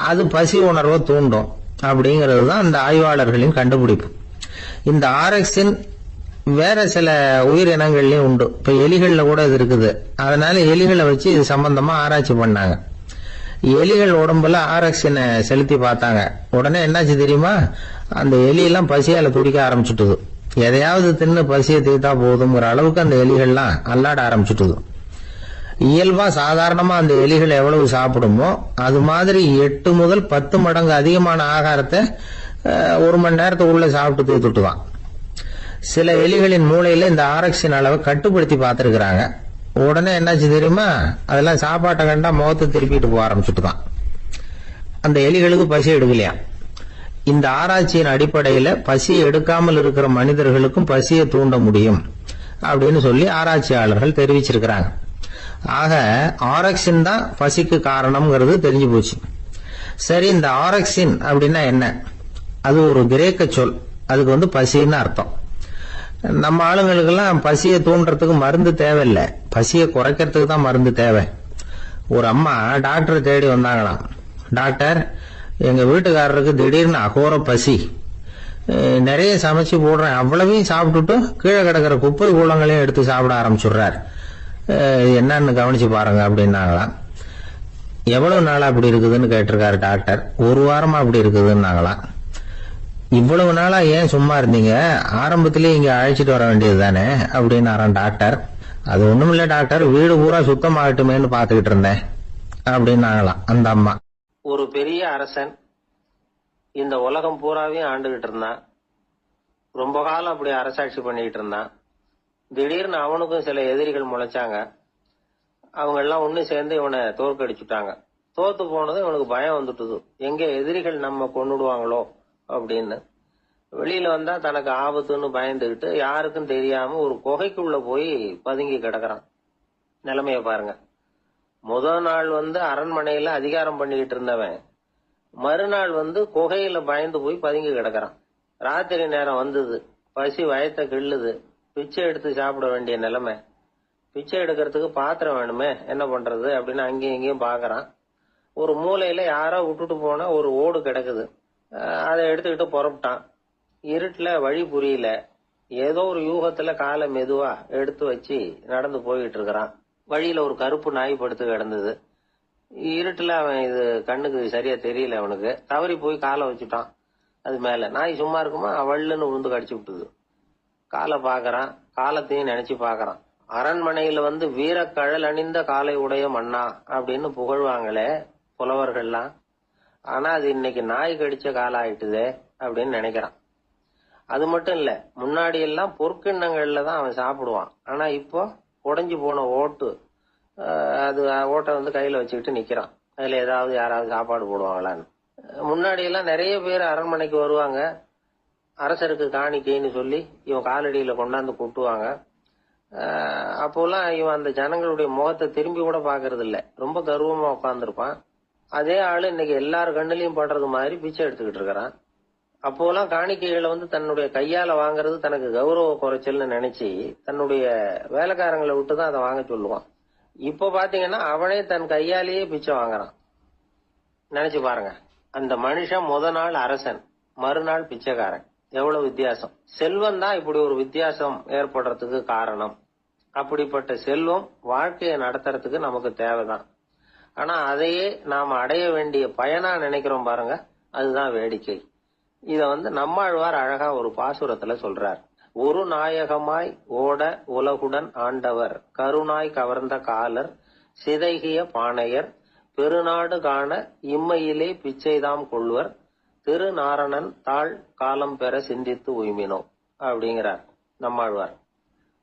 அது பசி உணர்வை தூண்டும் அப்படிங்கிறது தான் அந்த ஆய்வாளர்களின் கண்டுபிடிப்பு. இந்த ஆரக்சின் வேற சில உயிரினங்கள்லயும் உண்டு. இப்ப எலிகள்ல கூட இது இருக்குது. அதனால எலிகளை வச்சு இது சம்பந்தமா ஆராய்ச்சி பண்ணாங்க. எலிகள் உடம்புல ஆரக்சினை செலுத்தி பார்த்தாங்க. உடனே என்னாச்சு தெரியுமா? அந்த எலியெல்லாம் பசியால துடிக்க ஆரம்பிச்சுட்டுது. எதையாவது தின்னு பசியை தீர்த்தா போதுங்கிற அளவுக்கு அந்த எலிகள்லாம் அல்லாட ஆரம்பிச்சுட்டுது. இயல்பா சாதாரணமா அந்த எலிகள் எவ்வளவு சாப்பிடுமோ அது மாதிரி 8 முதல் 10 மடங்கு அதிகமான ஆகாரத்தை 1 மணி நேரத்துக்குள்ள சாப்பிட்டு தீர்த்துட்டுதான். சில எலிகளின் மூளையில இந்த ஆரக்சின் அளவை கட்டுப்படுத்தி பார்த்திருக்கிறாங்க. உடனே என்னாச்சு தெரியுமா? அதெல்லாம் சாப்பாட்டை கண்டா முகத்தை திருப்பிட்டு போக ஆரம்பிச்சுட்டுதான். அந்த எலிகளுக்கு பசி எடுக்கலையா. இந்த ஆராய்ச்சியின் அடிப்படையில பசி எடுக்காமல் இருக்கிற மனிதர்களுக்கும் பசியை தூண்ட முடியும் அப்படின்னு சொல்லி ஆராய்ச்சியாளர்கள் தெரிவிச்சிருக்கிறாங்க. ஆக ஆரக்சின் தான் பசிக்கு காரணம்ங்கிறது தெரிஞ்சு போச்சு. சரி, இந்த ஆரக்சின் அப்படின்னா என்ன? அது ஒரு கிரேக்க சொல். அதுக்கு பசின்னு அர்த்தம். நம்ம ஆளுங்களுக்கெல்லாம் பசியை தூண்டுறதுக்கு மருந்து தேவையில்லை, பசியை குறைக்கிறதுக்கு தான் மருந்து தேவை. ஒரு அம்மா டாக்டரை தேடி வந்தாங்களாம். டாக்டர், எங்க வீட்டுக்காரருக்கு திடீர்னு அகோர பசி, நிறைய சமைச்சு போடுறேன், அவ்வளவையும் சாப்பிட்டுட்டு கீழே கிடக்கிற குப்பை கூலங்களையும் எடுத்து சாப்பிட ஆரம்பிச்சுடுறார், என்னன்னு கவனிச்சு பாருங்க அப்படின்னாங்களாம். எவ்வளவு நாளா அப்படி இருக்குதுன்னு கேட்டிருக்காரு டாக்டர். 1 வாரமா அப்படி இருக்குதுன்னாங்களாம். இவ்வளவு நாளா ஏன் சும்மா இருந்தீங்க, ஆரம்பத்திலேயே இங்க அழைச்சிட்டு வர வேண்டியது தானே அப்படின்னாராம் டாக்டர். அது ஒண்ணுமில்ல டாக்டர், வீடு பூரா சுத்தமாகட்டுமேன்னு பாத்துக்கிட்டு இருந்தேன் அப்படின்னாங்களாம் அந்த அம்மா. ஒரு பெரிய அரசன் இந்த உலகம் பூராவையும் ஆண்டுகிட்டு இருந்தான். ரொம்ப காலம் அப்படி அரசாட்சி பண்ணிக்கிட்டு இருந்தான். திடீர்னு அவனுக்கும் சில எதிரிகள் முளைச்சாங்க. அவங்க எல்லாம் ஒண்ணு சேர்ந்து இவனை தோற்கடிச்சுட்டாங்க. தோத்து போனது இவனுக்கு பயம் வந்துட்டுது, எங்க எதிரிகள் நம்ம கொன்னுடுவாங்களோ அப்படின்னு. வெளியில வந்தா தனக்கு ஆபத்துன்னு பயந்துகிட்டு யாருக்கும் தெரியாம ஒரு குகைக்குள்ள போய் பதுங்கி கிடக்குறான். நிலைமைய பாருங்க. முதல் நாள் அரண்மனையில அதிகாரம் பண்ணிக்கிட்டு இருந்தவன் மறுநாள் குகையில பயந்து போய் பதுங்கி கிடக்குறான். ராத்திரி நேரம் வந்தது, பசி வயத்தை கிள்ளுது, பிச்சை எடுத்து சாப்பிட வேண்டிய நிலைமை. பிச்சை எடுக்கிறதுக்கு பாத்திரம் வேணுமே, என்ன பண்றது அப்படின்னு அங்கேயும் இங்கேயும் பாக்குறான். ஒரு மூலையில யாரோ விட்டுட்டு போன ஒரு ஓடு கிடக்குது, அதை எடுத்துக்கிட்டு புறப்பட்டான். இருட்டுல வழி புரியல, ஏதோ ஒரு யூகத்துல காலை மெதுவா எடுத்து வச்சு நடந்து போயிட்டு இருக்கிறான். வழியில ஒரு கருப்பு நாய் படுத்து கிடந்தது. இருட்டுல அவன் இது கண்ணுக்கு சரியா தெரியல, அவனுக்கு தவறி போய் காலை வச்சுட்டான் அது மேல. நாய் சும்மா இருக்குமா, அவள்னு உழுந்து கடிச்சு விட்டுது. காலை பாக்குறான், காலத்தையும் நினைச்சு பாக்குறான். அரண்மனையில வீரக்கழல் அணிந்த காலை உடைய மன்னா அப்படின்னு புகழ்வாங்களே புலவர்கள்லாம், ஆனா அது இன்னைக்கு நாய் கடிச்ச காலம் ஆயிட்டுதே அப்படின்னு நினைக்கிறான். அது மட்டும் இல்ல, முன்னாடி எல்லாம் பொற்கிண்ணங்கள்ல தான் அவன் சாப்பிடுவான். ஆனா இப்போ உடைஞ்சு போன ஓட்டு, அது ஓட்டை கையில வச்சுக்கிட்டு நிக்கிறான். அதுல ஏதாவது யாராவது சாப்பாடு போடுவாங்களான்னு. முன்னாடி எல்லாம் நிறைய பேர் அரண்மனைக்கு வருவாங்க, அரசருக்கு காணிக்கைன்னு சொல்லி இவன் காலடியில கொண்டாந்து கொட்டுவாங்க. அப்போலாம் இவன் அந்த ஜனங்களுடைய முகத்தை திரும்பி கூட பாக்குறது இல்ல, ரொம்ப கர்வமா உட்கார்ந்துருப்பான். அதே ஆளு இன்னைக்கு எல்லாரு கண்ணுலயும் படுறது மாதிரி பிச்சை எடுத்துக்கிட்டு இருக்கிறான். அப்போலாம் காணிக்கைகளை தன்னுடைய கையால வாங்குறது தனக்கு கௌரவ குறைச்சல்னு நினைச்சு தன்னுடைய வேலைக்காரங்களை விட்டுதான் அதை வாங்க சொல்லுவான். இப்ப பாத்தீங்கன்னா அவனே தன் கையாலேயே பிச்சை வாங்குறான். நினைச்சு பாருங்க, அந்த மனுஷன் நாள் அரசன், மறுநாள் பிச்சைக்காரன். எவ்வளவு வித்தியாசம். செல்வம் தான் இப்படி ஒரு வித்தியாசம் ஏற்படுறதுக்கு காரணம். அப்படிப்பட்ட செல்வம் வாழ்க்கையை நடத்துறதுக்கு நமக்கு தேவைதான். ஆனா அதையே நாம அடைய வேண்டிய பயனா நினைக்கிறோம் பாருங்க, அதுதான் வேடிக்கை. இத நம்மாழ்வார் அழகா ஒரு பாசுரத்துல சொல்றார். ஒரு நாயகமாய் ஓட உலகுடன் ஆண்டவர், கருணாய் கவர்ந்த காலர், சிதைகிய பானையர், பெருநாடு காண இம்மையிலே பிச்சைதாம் கொள்வர், திருநாரணன் தாழ் காலம் பெற சிந்தித்து உய்மினோ அப்படிங்கிறார் நம்மாழ்வார்.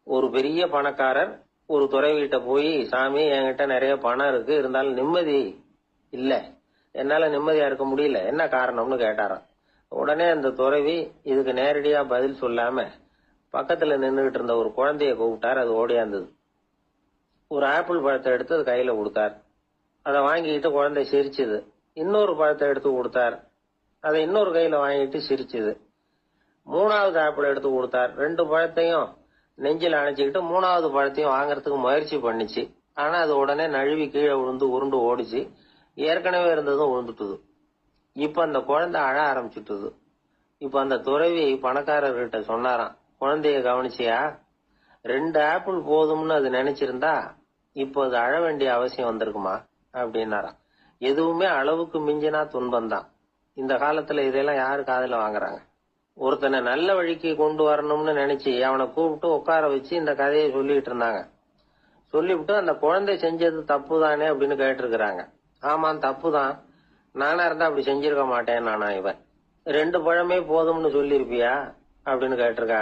ஒரு பெரிய பணக்காரர் ஒரு துறவிகிட்ட போய், சாமி என்கிட்ட நிறைய பணம் இருக்கு, இருந்தாலும் நிம்மதி இல்ல, என்னால நிம்மதியா இருக்க முடியல, என்ன காரணம்னு கேட்டாராம். உடனே அந்த துறவி இதுக்கு நேரடியா பதில் சொல்லாம பக்கத்துல நின்றுகிட்டு இருந்த ஒரு குழந்தைய கூப்பிட்டார். அது ஓடியாந்தது. ஒரு ஆப்பிள் பழத்தை எடுத்து அது கையில கொடுத்தார். அதை வாங்கிட்டு குழந்தை சிரிச்சுது. இன்னொரு பழத்தை எடுத்து கொடுத்தார். அதை இன்னொரு கையில வாங்கிட்டு சிரிச்சுது. 3வது ஆப்பிள் எடுத்து கொடுத்தார். 2 பழத்தையும் நெஞ்சில் அணைச்சிக்கிட்டு 3வது பழத்தையும் வாங்கறதுக்கு முயற்சி பண்ணிச்சு. ஆனா அது உடனே நழுவி கீழே விழுந்து உருண்டு ஓடிச்சு. ஏற்கனவே இருந்ததும் விழுந்துட்டுது. இப்ப அந்த குழந்தை அழ ஆரம்பிச்சுட்டுது. இப்ப அந்த துறவி பணக்காரர்கிட்ட சொன்னாராம், குழந்தைய கவனிச்சியா, 2 ஆப்பிள் போதும்னு அது நினைச்சிருந்தா இப்போ அது அழ வேண்டிய அவசியம் வந்திருக்குமா அப்படின்னாராம். எதுவுமே அளவுக்கு மிஞ்சினா துன்பம் தான். இந்த காலத்துல இதெல்லாம் யாரு காதுல வாங்குறாங்க? ஒருத்தனை நல்ல வழிக்கு கொண்டு வரணும்னு நினைச்சு அவனை கூப்பிட்டு உட்கார வச்சு இந்த கதையை சொல்லிட்டு இருந்தாங்க. சொல்லிவிட்டு அந்த குழந்தை செஞ்சது தப்பு தானே அப்படின்னு கேட்டிருக்கிறாங்க. ஆமா தப்புதான், நானா இருந்தா அப்படி செஞ்சிருக்க மாட்டேன் நானா. இவன் 2 பழமே போதும்னு சொல்லிருப்பியா அப்படின்னு கேட்டிருக்காங்க.